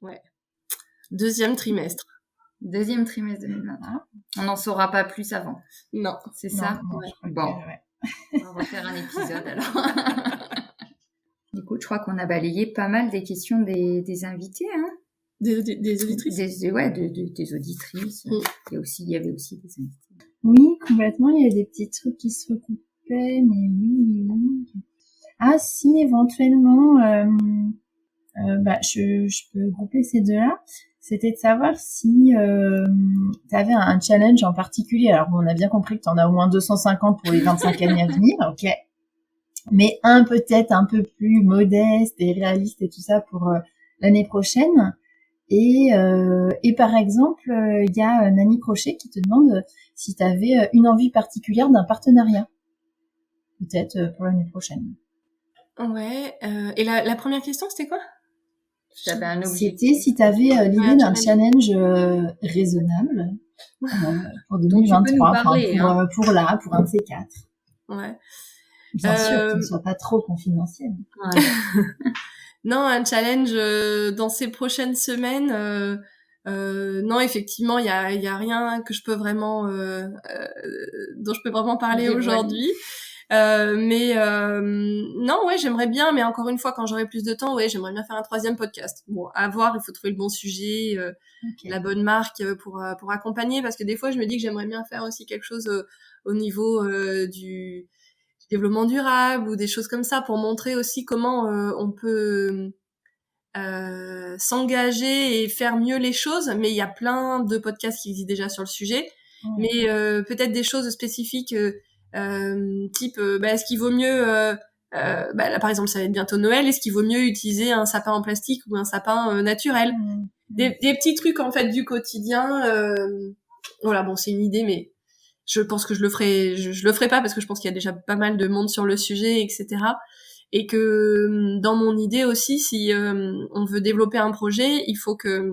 Ouais. Deuxième trimestre 2023. On n'en saura pas plus avant. Non. C'est ça? Non, ouais. Bon. On va refaire un épisode alors. Écoute, je crois qu'on a balayé pas mal des questions des invités, hein. Des auditrices? Des auditrices. Il y avait aussi des invités. Oui, complètement. Il y a des petits trucs qui se recoupaient, mais oui. Ah, si, éventuellement, je peux grouper ces deux-là. C'était de savoir si tu avais un challenge en particulier. Alors, on a bien compris que tu en as au moins 250 pour les 25 années à venir, ok. Mais peut-être un peu plus modeste et réaliste et tout ça pour l'année prochaine. Et par exemple, il y a Nani Crochet qui te demande si tu avais une envie particulière d'un partenariat. Peut-être pour l'année prochaine. Ouais. Et la première question, c'était quoi? C'était si tu avais l'idée d'un challenge raisonnable pour 2023, parler, pour un de ces quatre. Ouais. Bien sûr, qu'il ne soit pas trop confidentiel. Ouais. Non, un challenge dans ces prochaines semaines. Non, effectivement, il y a rien que je peux vraiment dont je peux vraiment parler aujourd'hui. Mais non, ouais, j'aimerais bien, mais encore une fois, quand j'aurai plus de temps, ouais, j'aimerais bien faire un 3e podcast. Bon, à voir, il faut trouver le bon sujet, la bonne marque pour accompagner, parce que des fois, je me dis que j'aimerais bien faire aussi quelque chose au niveau du développement durable ou des choses comme ça pour montrer aussi comment on peut s'engager et faire mieux les choses. Mais il y a plein de podcasts qui existent déjà sur le sujet, mais peut-être des choses spécifiques. Type est-ce qu'il vaut mieux là par exemple ça va être bientôt Noël, est-ce qu'il vaut mieux utiliser un sapin en plastique ou un sapin naturel, des petits trucs en fait du quotidien. Voilà, bon, c'est une idée, mais je pense que je le ferai pas parce que je pense qu'il y a déjà pas mal de monde sur le sujet, etc. Et que dans mon idée aussi, si on veut développer un projet, il faut que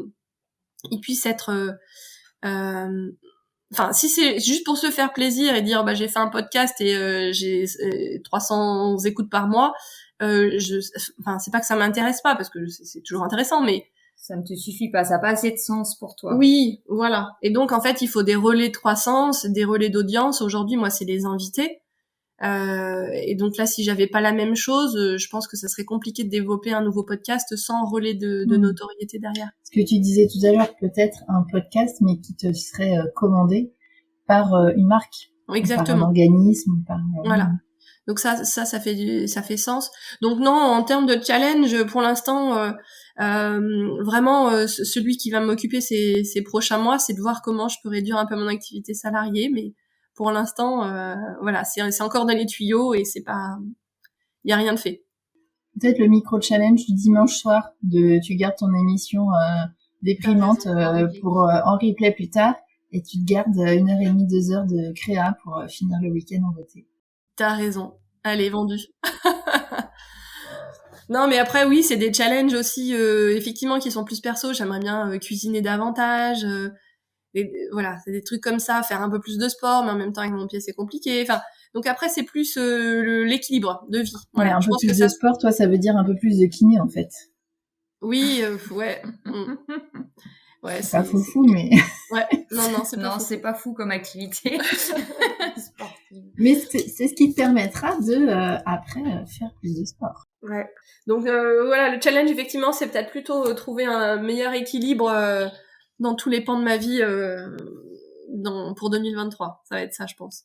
il puisse être enfin, si c'est juste pour se faire plaisir et dire j'ai fait un podcast et j'ai 300 écoutes par mois, c'est pas que ça m'intéresse pas, parce que c'est toujours intéressant, mais ça ne te suffit pas, ça n'a pas assez de sens pour toi. Oui, voilà. Et donc en fait, il faut des relais de croissance, des relais d'audience. Aujourd'hui, moi, c'est les invités. Et donc là, si j'avais pas la même chose, je pense que ça serait compliqué de développer un nouveau podcast sans relais de notoriété derrière. Ce que tu disais tout à l'heure, peut-être un podcast, mais qui te serait commandé par une marque. Exactement. Par un organisme, par... Voilà. Donc ça fait sens. Donc non, en termes de challenge, pour l'instant, vraiment, celui qui va m'occuper ces prochains mois, c'est de voir comment je peux réduire un peu mon activité salariée, mais pour l'instant, voilà, c'est encore dans les tuyaux et c'est pas, il y a rien de fait. Peut-être le micro-challenge du dimanche soir, tu gardes ton émission déprimante pour en replay plus tard, et tu te gardes 1h30, 2 heures de créa pour finir le week-end en beauté. T'as raison. Allez, vendu. Non, mais après, oui, c'est des challenges aussi, effectivement, qui sont plus perso. J'aimerais bien cuisiner davantage. Et voilà, c'est des trucs comme ça, faire un peu plus de sport, mais en même temps avec mon pied c'est compliqué. Enfin, donc après c'est plus l'équilibre de vie. Voilà, ouais, un peu plus de sport, toi ça veut dire un peu plus de kiné en fait. Oui, ouais. Ouais, C'est pas fou, mais... Ouais, non, c'est pas Non, fou. c'est pas fou comme activité sportive. Mais c'est ce qui te permettra de, après, faire plus de sport. Ouais. Donc voilà, le challenge effectivement, c'est peut-être plutôt trouver un meilleur équilibre dans tous les pans de ma vie pour 2023. Ça va être ça, je pense.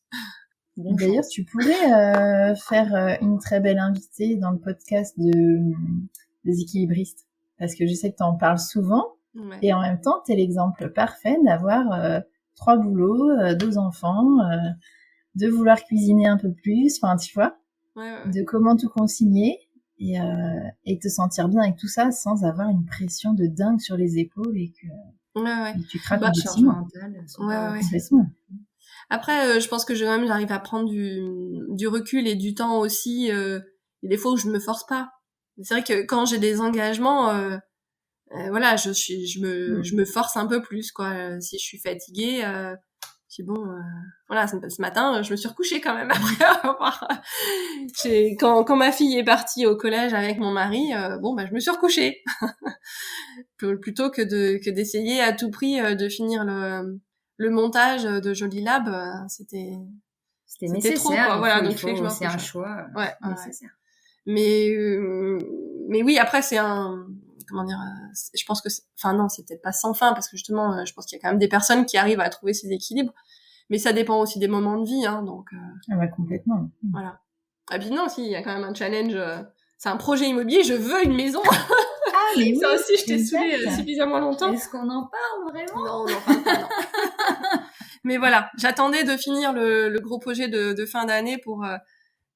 Bon D'ailleurs, chance. tu pourrais faire une très belle invitée dans le podcast des équilibristes. Parce que je sais que tu en parles souvent. Ouais. Et en même temps, tu es l'exemple parfait d'avoir 3 boulots, 2 enfants, de vouloir cuisiner un peu plus. Enfin, tu vois, Ouais. de comment tout concilier et te sentir bien avec tout ça sans avoir une pression de dingue sur les épaules et que Ouais. et tu craques Bah, au bout de Charge 6 mois. mentale. Ouais. Complètement. Après, je pense que j'arrive à prendre du recul et du temps aussi. Il y a des fois où je me force pas. C'est vrai que quand j'ai des engagements, voilà, je me force un peu plus, quoi. Si je suis fatiguée, je dis bon, voilà, ce matin, je me suis recouchée quand même après avoir. Quand ma fille est partie au collège avec mon mari, je me suis recouchée plutôt que d'essayer à tout prix de finir le montage de Joli Lab. C'était nécessaire. trop, quoi. Voilà, donc c'est un choix nécessaire. Mais oui, après c'est comment dire, je pense que non, c'est peut-être pas sans fin parce que justement je pense qu'il y a quand même des personnes qui arrivent à trouver ces équilibres, mais ça dépend aussi des moments de vie, hein, donc Complètement. voilà. Et puis non, si, il y a quand même un challenge, c'est un projet immobilier, je veux une maison. Ah, mais oui, ça aussi, je t'ai exact. saoulé suffisamment longtemps. Est-ce qu'on en parle vraiment? Non, on n'en parle pas, non. Mais voilà, j'attendais de finir le gros projet de fin d'année pour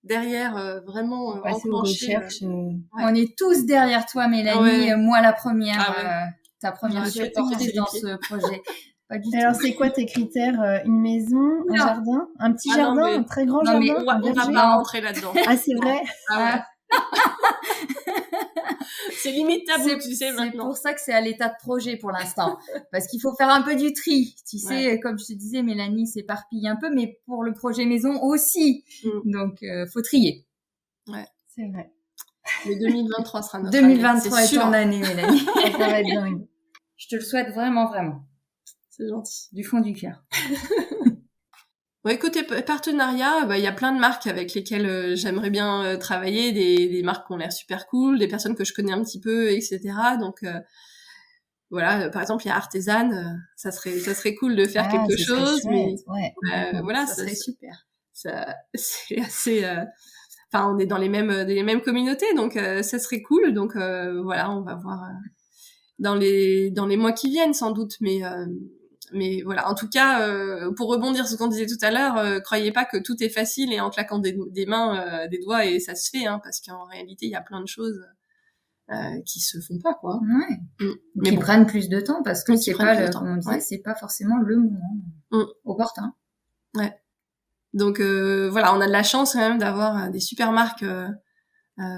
derrière vraiment Passer aux enclencher. recherches. On est tous derrière toi, Mélanie. Ouais. Moi, la première. Ah ouais. Ta première Ouais, supportrice tu dans vas ce projet. Pas du Alors, tout. c'est quoi tes critères? Une maison, un Non. jardin, un petit Ah non, jardin, mais- un très grand Non, mais jardin, un On va verger? pas rentrer là-dedans. Ah, c'est vrai. Ah ouais. C'est limite tabou, tu sais, C'est maintenant. pour ça que c'est à l'état de projet pour l'instant. Parce qu'il faut faire un peu du tri. Tu sais, comme je te disais, Mélanie s'éparpille un peu, mais pour le projet maison aussi. Donc, faut trier. C'est vrai. Mais 2023 sera notre 2023 année, est c'est sûr. ton année, Mélanie. Ça va être dingue. Je te le souhaite vraiment, vraiment. C'est gentil. Du fond du cœur. Ouais, côté partenariat, il y a plein de marques avec lesquelles j'aimerais bien travailler, des marques qui ont l'air super cool, des personnes que je connais un petit peu, etc. Donc voilà, par exemple, il y a Artisan, ça serait cool de faire quelque ce serait chose, mais chouette, ouais. voilà, Ça serait super. ça c'est assez on est dans les mêmes communautés, donc ça serait cool. Donc voilà, on va voir dans les mois qui viennent sans doute, mais voilà, en tout cas, pour rebondir sur ce qu'on disait tout à l'heure, croyez pas que tout est facile et en claquant des mains, des doigts et ça se fait, hein, parce qu'en réalité, il y a plein de choses qui se font pas, quoi. Ouais. Mais Qui bon. prennent plus de temps parce que Oui, qui c'est prennent pas plus de le, temps. comme on disait, Ouais. c'est pas forcément le moment opportun. Donc voilà, on a de la chance quand même d'avoir des super marques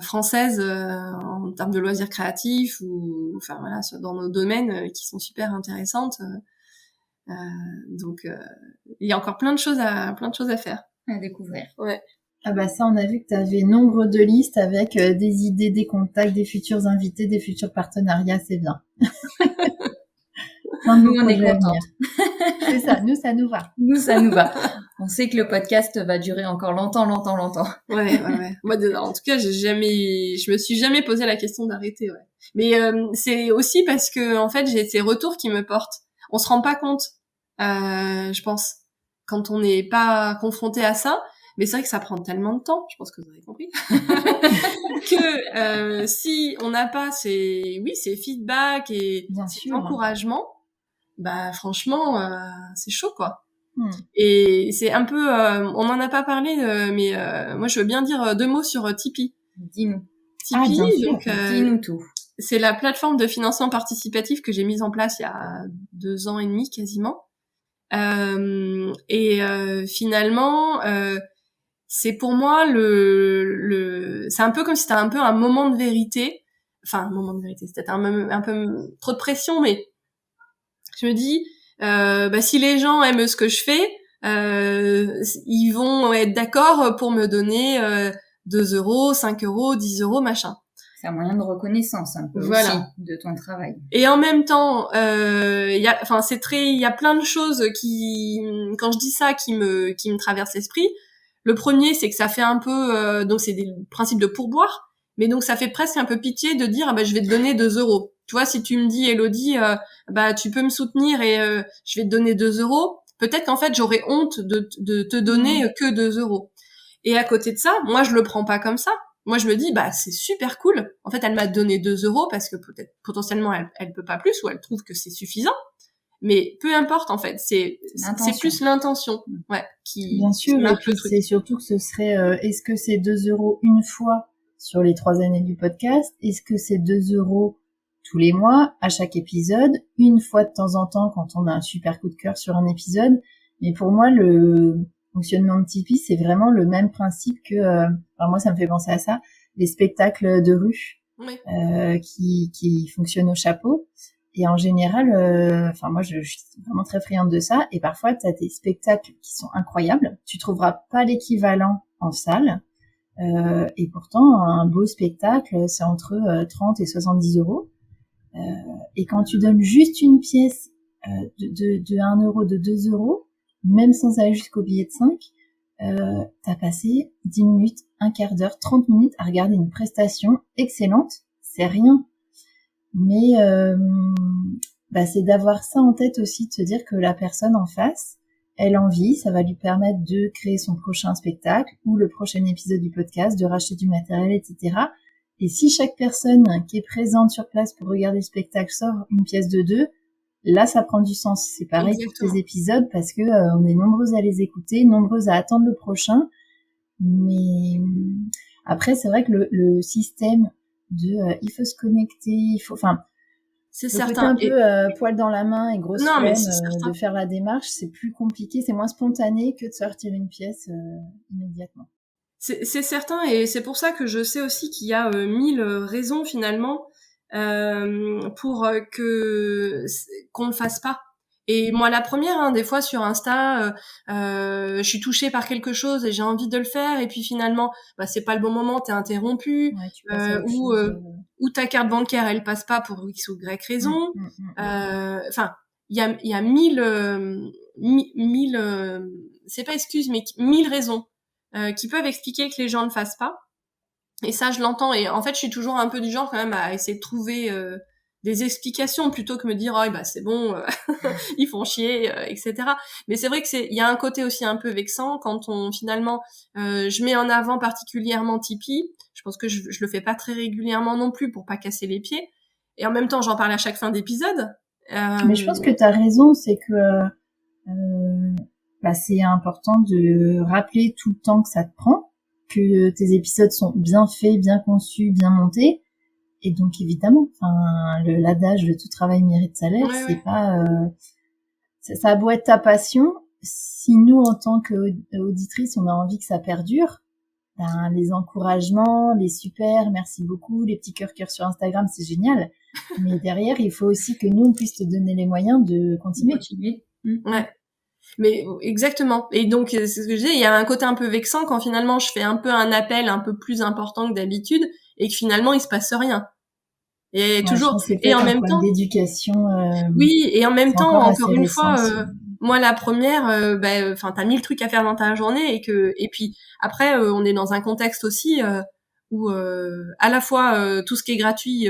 françaises en termes de loisirs créatifs ou enfin voilà dans nos domaines qui sont super intéressantes. Donc il y a encore plein de choses à faire. À découvrir. Ouais. Ah bah ça, on a vu que tu avais nombre de listes avec des idées, des contacts, des futurs invités, des futurs partenariats, c'est bien. Nous, on est contents. C'est ça, nous, ça nous va. Nous, ça nous va. On sait que le podcast va durer encore longtemps. Ouais. Moi, en tout cas, je me suis jamais posé la question d'arrêter, ouais. Mais c'est aussi parce que en fait, j'ai ces retours qui me portent. On se rend pas compte, je pense, quand on n'est pas confronté à ça. Mais c'est vrai que ça prend tellement de temps, je pense que vous avez compris, que si on n'a pas ces feedbacks et ces encouragements, franchement, c'est chaud, quoi. Et c'est un peu, on n'en a pas parlé, mais moi je veux bien dire 2 mots sur Tipeee. Dis-nous. Tipeee, donc dis-nous tout. c'est la plateforme de financement participatif que j'ai mise en place il y a 2 ans et demi quasiment. Finalement, c'est pour moi c'est un peu comme si c'était un peu un moment de vérité. Enfin, un moment de vérité, c'est peut-être un peu trop de pression, mais je me dis, si les gens aiment ce que je fais, ils vont être d'accord pour me donner 2 €, 5 €, 10 €, machin. C'est un moyen de reconnaissance un peu Voilà. aussi de ton travail. Et en même temps, il y a plein de choses qui, quand je dis ça, qui me traversent l'esprit. Le premier, c'est que ça fait un peu, donc c'est des principes de pourboire, mais donc ça fait presque un peu pitié de dire, je vais te donner 2 euros. Tu vois, si tu me dis, Élodie, tu peux me soutenir et je vais te donner 2 euros, peut-être qu'en fait j'aurais honte de te donner que 2 euros. Et à côté de ça, moi je le prends pas comme ça. Moi je me dis, c'est super cool. En fait, elle m'a donné 2 euros parce que peut-être potentiellement elle peut pas plus ou elle trouve que c'est suffisant. Mais peu importe, en fait, c'est plus l'intention, qui bien sûr, qui et puis c'est surtout que ce serait est-ce que c'est 2 euros une fois sur les 3 années du podcast, est-ce que c'est 2 euros tous les mois à chaque épisode, une fois de temps en temps quand on a un super coup de cœur sur un épisode. Mais pour moi, le fonctionnement de Tipeee, c'est vraiment le même principe que alors moi ça me fait penser à ça, les spectacles de rue qui fonctionnent au chapeau. Et en général, moi je suis vraiment très friande de ça. Et parfois, tu as des spectacles qui sont incroyables. Tu trouveras pas l'équivalent en salle. Et pourtant, un beau spectacle, c'est entre 30 et 70 euros. Et quand tu donnes juste une pièce de 1 euro, de 2 euros, même sans aller jusqu'au billet de 5, t'as passé 10 minutes, un quart d'heure, 30 minutes à regarder une prestation excellente. C'est rien. Mais c'est d'avoir ça en tête aussi, de se dire que la personne en face, elle en vit, ça va lui permettre de créer son prochain spectacle ou le prochain épisode du podcast, de racheter du matériel, etc. Et si chaque personne qui est présente sur place pour regarder le spectacle sort une pièce de 2, là ça prend du sens. C'est pareil pour tes épisodes parce que on est nombreuses à les écouter, nombreuses à attendre le prochain. Mais après c'est vrai que le système de il faut se connecter, il faut, c'est certain, un peu poil dans la main et grosse flemme de faire la démarche, c'est plus compliqué, c'est moins spontané que de sortir une pièce immédiatement. C'est certain, et c'est pour ça que je sais aussi qu'il y a 1000 raisons finalement pour qu'on le fasse pas. Et moi la première, des fois sur Insta, je suis touchée par quelque chose et j'ai envie de le faire, et puis finalement c'est pas le bon moment, t'es interrompu, ou ta carte bancaire elle passe pas pour X ou Y raison. Il y a 1000 c'est pas excuses, mais 1000 raisons qui peuvent expliquer que les gens ne le fassent pas. Et ça, je l'entends. Et en fait, je suis toujours un peu du genre quand même à essayer de trouver des explications plutôt que me dire c'est bon, ils font chier, etc. Mais c'est vrai que il y a un côté aussi un peu vexant quand on finalement je mets en avant particulièrement Tipeee. Je pense que je le fais pas très régulièrement non plus pour pas casser les pieds. Et en même temps, j'en parle à chaque fin d'épisode. Mais je pense que t'as raison, c'est que c'est important de rappeler tout le temps que ça te prend, que tes épisodes sont bien faits, bien conçus, bien montés. Et donc évidemment, l'adage le tout travail mérite salaire, c'est pas ça a beau être ta passion, si nous en tant qu'auditrices on a envie que ça perdure, les encouragements, les super, merci beaucoup, les petits cœurs sur Instagram, c'est génial. Mais derrière, il faut aussi que nous on puisse te donner les moyens de continuer. Ouais. Mais exactement. Et donc c'est ce que je disais, il y a un côté un peu vexant quand finalement je fais un peu un appel un peu plus important que d'habitude et que finalement il se passe rien. Et toujours et en même temps d'éducation oui, et en même temps encore une fois moi la première t'as 1000 trucs à faire dans ta journée et puis après on est dans un contexte aussi où à la fois tout ce qui est gratuit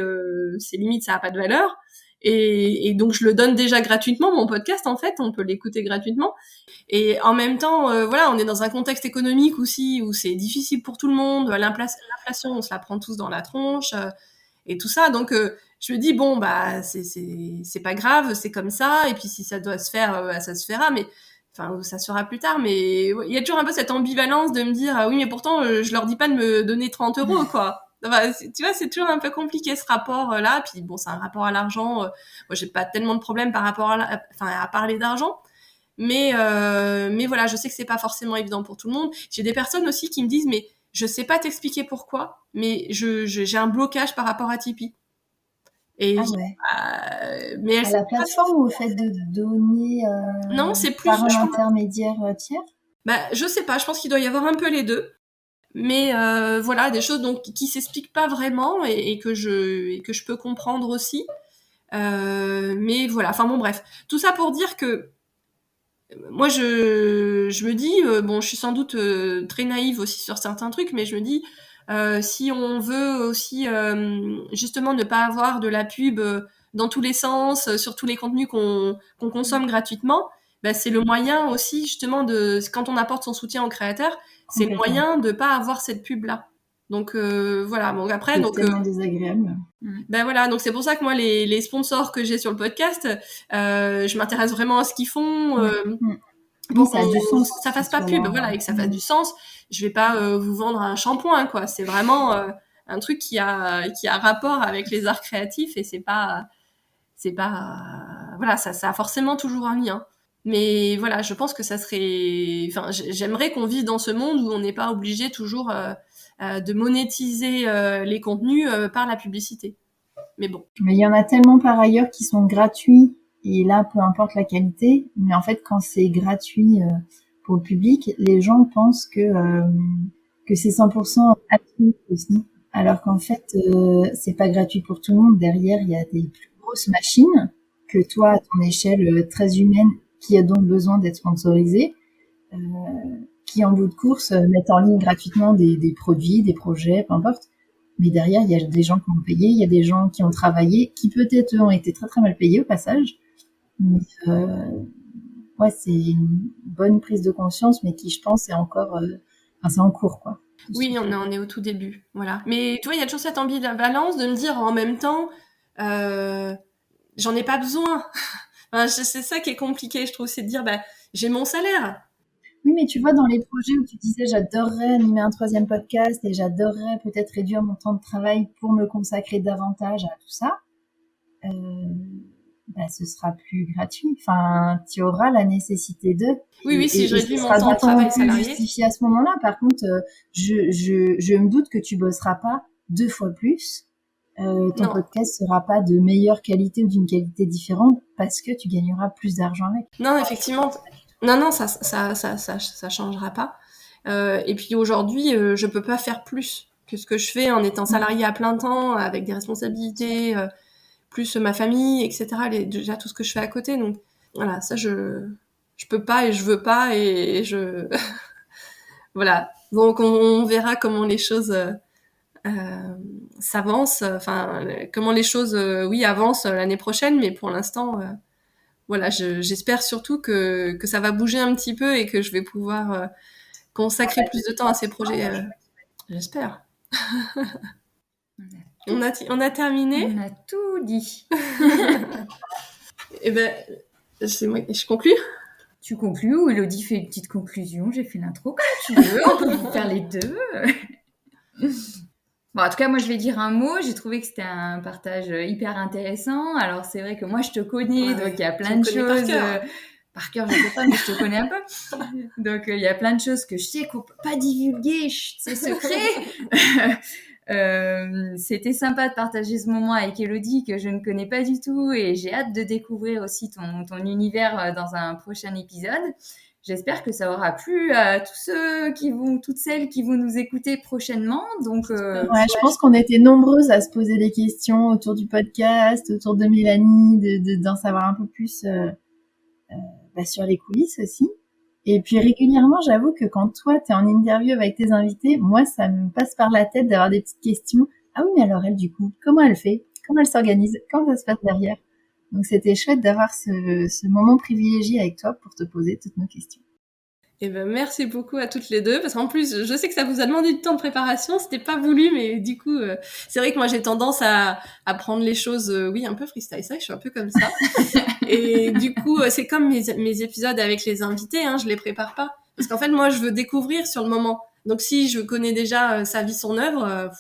c'est limite ça a pas de valeur. Et donc je le donne déjà gratuitement, mon podcast en fait, on peut l'écouter gratuitement. Et en même temps, on est dans un contexte économique aussi où c'est difficile pour tout le monde. L'inflation, on se la prend tous dans la tronche et tout ça. Donc je me dis c'est pas grave, c'est comme ça. Et puis si ça doit se faire, ça se fera. Mais ça se fera plus tard. Mais il y a toujours un peu cette ambivalence de me dire oui, mais pourtant je leur dis pas de me donner 30 euros quoi. Tu vois, c'est toujours un peu compliqué ce rapport-là. Puis bon, c'est un rapport à l'argent. Moi, j'ai pas tellement de problèmes par rapport à parler d'argent. Mais voilà, je sais que c'est pas forcément évident pour tout le monde. J'ai des personnes aussi qui me disent, mais je sais pas t'expliquer pourquoi, mais j'ai un blocage par rapport à Tipeee. Et mais à la plateforme ou au fait de donner non, c'est plus par un intermédiaire tiers. Je sais pas. Je pense qu'il doit y avoir un peu les deux. Mais voilà, des choses donc qui s'expliquent pas vraiment et que je peux comprendre aussi. Mais voilà, enfin bon bref, tout ça pour dire que moi je me dis bon, je suis sans doute très naïve aussi sur certains trucs, mais je me dis si on veut aussi justement ne pas avoir de la pub dans tous les sens sur tous les contenus qu'on consomme gratuitement, bah, c'est le moyen aussi justement de quand on apporte son soutien aux créateurs, c'est le moyen de pas avoir cette pub là. Donc voilà, bon après C'est donc tellement désagréable. ben voilà, donc c'est pour ça que moi les sponsors que j'ai sur le podcast, je m'intéresse vraiment à ce qu'ils font Oui, ça a du sens. ça fasse pas pub, voilà, et que ça fasse du sens. Je vais pas vous vendre un shampoing quoi, c'est vraiment un truc qui a rapport avec les arts créatifs et c'est pas voilà, ça a forcément toujours un lien. Mais voilà, je pense que ça serait enfin j'aimerais qu'on vive dans ce monde où on n'est pas obligé toujours de monétiser les contenus par la publicité. Mais bon. Mais il y en a tellement par ailleurs qui sont gratuits et là, peu importe la qualité. Mais en fait, quand c'est gratuit pour le public, les gens pensent que c'est 100% gratuit aussi. Alors qu'en fait, c'est pas gratuit pour tout le monde. Derrière, il y a des plus grosses machines que toi, à ton échelle très humaine, qui a donc besoin d'être sponsorisée, qui en bout de course mettent en ligne gratuitement des produits, des projets, peu importe. Mais derrière, il y a des gens qui ont payé, il y a des gens qui ont travaillé, qui peut-être ont été très très mal payés au passage. Mais ouais, c'est une bonne prise de conscience, mais qui, je pense, est encore, c'est en cours, quoi. Oui, on est au tout début, voilà. Mais tu vois, il y a toujours cette ambivalence de me dire en même temps, j'en ai pas besoin. Enfin, c'est ça qui est compliqué, je trouve, c'est de dire, bah, j'ai mon salaire. Oui, mais tu vois, dans les projets où tu disais j'adorerais animer un 3e podcast et j'adorerais peut-être réduire mon temps de travail pour me consacrer davantage à tout ça, bah, ce sera plus gratuit. Enfin, tu auras la nécessité de. Oui, si je réduis mon temps de travail salarié. Justifié à ce moment-là. Par contre, je me doute que tu bosseras pas 2 fois plus. Ton podcast sera pas de meilleure qualité ou d'une qualité différente parce que tu gagneras plus d'argent avec. Non, effectivement. Non, ça changera pas. Et puis aujourd'hui, je peux pas faire plus que ce que je fais en étant salarié à plein temps, avec des responsabilités, plus ma famille, etc. Déjà tout ce que je fais à côté. Donc voilà, ça je peux pas et je veux pas et je voilà. Donc on verra comment les choses s'avancent. Enfin, comment les choses, oui, avancent l'année prochaine. Mais pour l'instant. Voilà, j'espère surtout que ça va bouger un petit peu et que je vais pouvoir consacrer plus de temps à ces projets. J'espère. On a terminé. On a tout dit. Et ben, c'est moi. Je conclue. Tu conclus ou Elodie fait une petite conclusion? J'ai fait l'intro comme tu veux. On peut faire les deux. Bon, en tout cas, moi, je vais dire un mot. J'ai trouvé que c'était un partage hyper intéressant. Alors, c'est vrai que moi, je te connais, donc il y a plein de choses. Par cœur, je sais pas, mais je te connais un peu. Donc, il y a plein de choses que je sais qu'on peut pas divulguer. Chut, c'est secret. C'était sympa de partager ce moment avec Elodie que je ne connais pas du tout et j'ai hâte de découvrir aussi ton univers dans un prochain épisode. J'espère que ça aura plu à toutes celles qui vont nous écouter prochainement. Donc, ouais, je pense qu'on était nombreuses à se poser des questions autour du podcast, autour de Mélanie, d'en savoir un peu plus sur les coulisses aussi. Et puis régulièrement, j'avoue que quand toi, t'es en interview avec tes invités, moi, ça me passe par la tête d'avoir des petites questions. Ah oui, mais alors elle, du coup, comment elle fait? Comment elle s'organise? Comment ça se passe derrière? Donc c'était chouette d'avoir ce moment privilégié avec toi pour te poser toutes nos questions. Eh ben, merci beaucoup à toutes les deux, parce qu'en plus, je sais que ça vous a demandé du temps de préparation, c'était pas voulu, mais du coup, c'est vrai que moi, j'ai tendance à prendre les choses, oui, un peu freestyle, ça, je suis un peu comme ça. Et du coup, c'est comme mes épisodes avec les invités, hein, je les prépare pas. Parce qu'en fait, moi, je veux découvrir sur le moment. Donc, si je connais déjà sa vie, son œuvre,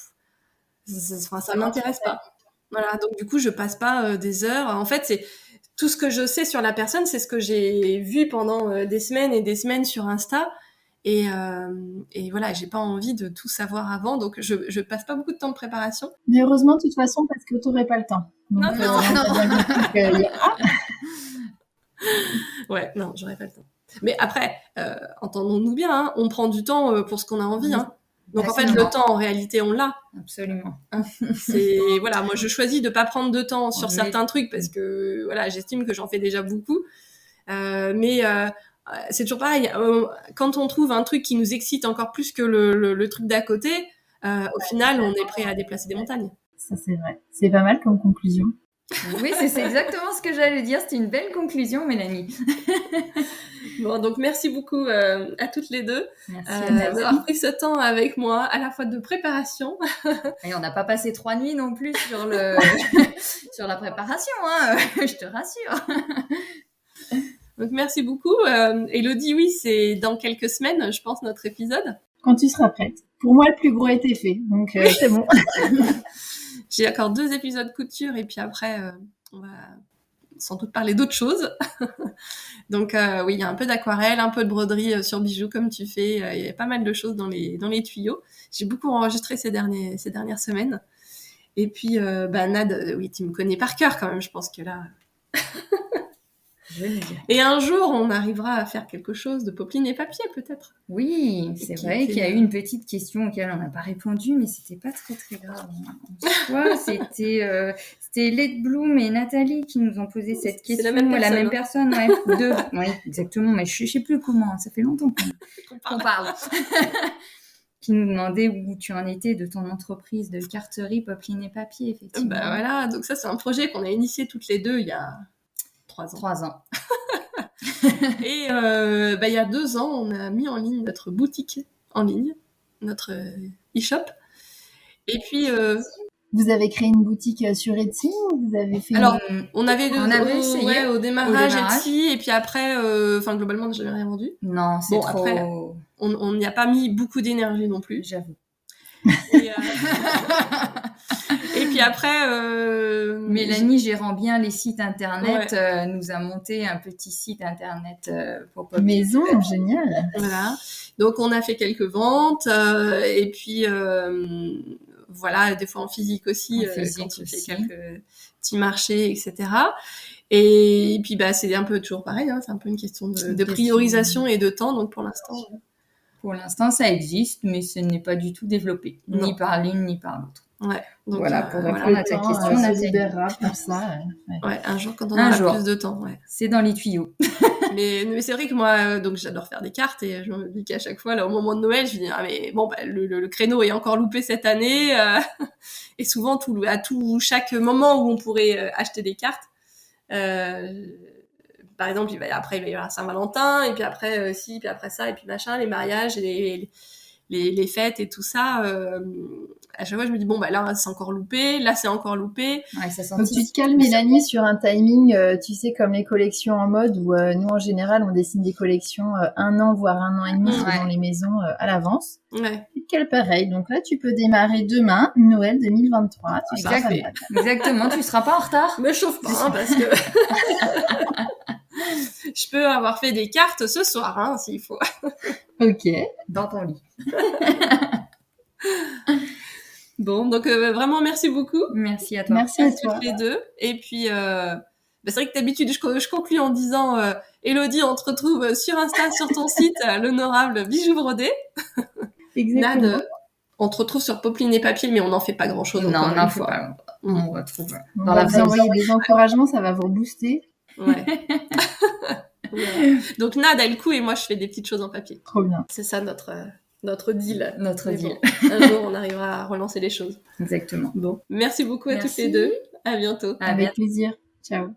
ça m'intéresse pas. Voilà, donc du coup, je passe pas des heures. En fait, c'est tout ce que je sais sur la personne, c'est ce que j'ai vu pendant des semaines et des semaines sur Insta. Et voilà, j'ai pas envie de tout savoir avant, donc je passe pas beaucoup de temps de préparation. Mais heureusement, de toute façon, parce que t'aurais pas le temps. Donc, Non. Ouais, non, j'aurais pas le temps. Mais après, entendons-nous bien, hein, on prend du temps pour ce qu'on a envie. Hein. Donc en fait, le temps, en réalité, on l'a. Absolument. C'est voilà, moi je choisis de pas prendre de temps sur certains trucs parce que voilà, j'estime que j'en fais déjà beaucoup. Mais c'est toujours pareil. Quand on trouve un truc qui nous excite encore plus que le truc d'à côté, au final, on est prêt à déplacer des montagnes. Ça, c'est vrai. C'est pas mal comme conclusion. Oui, c'est exactement ce que j'allais dire. C'était une belle conclusion, Mélanie. Bon, donc merci beaucoup à toutes les deux Merci d'avoir pris ce temps avec moi, à la fois de préparation. Et on n'a pas passé 3 nuits non plus sur sur la préparation, hein, je te rassure. Donc merci beaucoup. Élodie, oui, c'est dans quelques semaines, je pense, notre épisode. Quand tu seras prête. Pour moi, le plus gros a été fait, donc c'est bon. J'ai encore 2 épisodes couture et puis après, on va sans doute parler d'autres choses. Donc oui, il y a un peu d'aquarelle, un peu de broderie sur bijoux comme tu fais. Il y a pas mal de choses dans les tuyaux. J'ai beaucoup enregistré ces dernières semaines. Et puis, Nad, oui, tu me connais par cœur quand même. Je pense que là... Et un jour, on arrivera à faire quelque chose de popeline et papier, peut-être. Oui, c'est vrai qu'il y a eu une petite question auquel on n'a pas répondu, mais c'était pas très très grave. En soi, c'était Led Bloom et Nathalie qui nous ont posé cette question. C'est la même personne, ouais. Deux. Oui, exactement, mais je sais plus comment. Ça fait longtemps qu'on parle. Qui nous demandait où tu en étais de ton entreprise de carterie, popeline et papier, effectivement. Bah voilà, donc ça, c'est un projet qu'on a initié toutes les deux il y a 3 ans. 3 ans. Et il y a 2 ans, on a mis en ligne notre boutique en ligne, notre e-shop. Et puis... Vous avez créé une boutique sur Etsy ou vous avez fait... Alors, on avait essayé au démarrage Etsy, et puis après, globalement, on n'a jamais rien vendu. Non, c'est trop... Après, on n'y a pas mis beaucoup d'énergie non plus. J'avoue. Et puis après... Mélanie, gérant bien les sites internet, nous a monté un petit site internet pour Pop. Maison, génial. Voilà. Donc, on a fait quelques ventes, et puis... voilà, des fois en physique aussi, quand tu fais quelques petits marchés, etc. Et puis, c'est un peu toujours pareil, hein, c'est un peu une question de priorisation et de temps. Donc, pour l'instant, ça existe, mais ce n'est pas du tout développé, ni par l'une ni par l'autre. Ouais. Donc, voilà, pour répondre à ta question, on se libérera pour ça. Ouais, un jour quand on aura plus de temps. Ouais. C'est dans les tuyaux. mais c'est vrai que moi, donc j'adore faire des cartes et je me dis qu'à chaque fois, là, au moment de Noël, je me dis le créneau est encore loupé cette année. Et souvent, chaque moment où on pourrait acheter des cartes, par exemple, après il va y avoir Saint-Valentin et puis après puis après ça et puis machin, les mariages et les fêtes et tout ça. À chaque fois, je me dis là c'est encore loupé, là c'est encore loupé. Ouais, ça donc tu te calmes, Mélanie, sur un timing, tu sais, comme les collections en mode où nous en général on dessine des collections 1 an voire 1 an et demi selon les maisons à l'avance. Ouais. Tu te cales pareil. Donc là tu peux démarrer demain, Noël 2023. Exactement, tu seras pas en retard. Me chauffe pas parce que je peux avoir fait des cartes ce soir s'il faut. Ok. Dans ton lit. Bon, donc vraiment merci beaucoup. Merci à toi. Merci à toi. Toutes les deux. Et puis c'est vrai que d'habitude je conclue en disant Élodie, on te retrouve sur Insta, sur ton site, l'honorable Bijoux Brodés. Exactement. Nad, on te retrouve sur Popeline et Papier, mais on n'en fait pas grand-chose. Non, on n'en fait pas. On retrouve. On va vous envoyer des encouragements, ça va vous booster. Ouais. Ouais. Donc Nad a le coup et moi je fais des petites choses en papier. Trop bien. C'est ça notre deal. Notre deal. Bon, un jour on arrivera à relancer les choses. Exactement. Bon, merci beaucoup à toutes les deux. À bientôt. Avec plaisir. Ciao.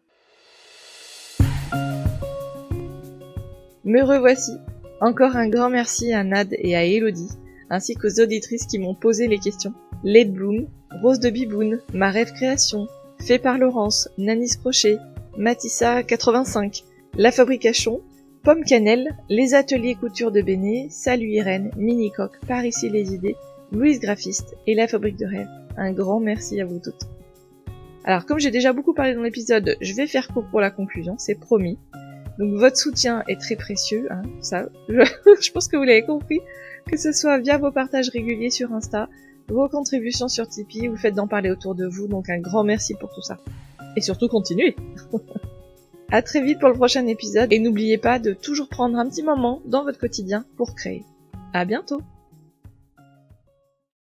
Me revoici. Encore un grand merci à Nad et à Élodie, ainsi qu'aux auditrices qui m'ont posé les questions. Led Bloom, Rose de Biboun, Ma Rêve Création, Fait par Laurence, Nanis Crochet, Matissa 85, La Fabrication, Pomme Cannelle, Les Ateliers Couture de Béné, Salut Irène, Minicoque, Par ici les idées, Louise Graphiste et La Fabrique de Rêve. Un grand merci à vous toutes. Alors comme j'ai déjà beaucoup parlé dans l'épisode, je vais faire court pour la conclusion, c'est promis. Donc votre soutien est très précieux, ça, je pense que vous l'avez compris, que ce soit via vos partages réguliers sur Insta, vos contributions sur Tipeee, vous faites d'en parler autour de vous, donc un grand merci pour tout ça. Et surtout continuez. À très vite pour le prochain épisode, et n'oubliez pas de toujours prendre un petit moment dans votre quotidien pour créer. À bientôt.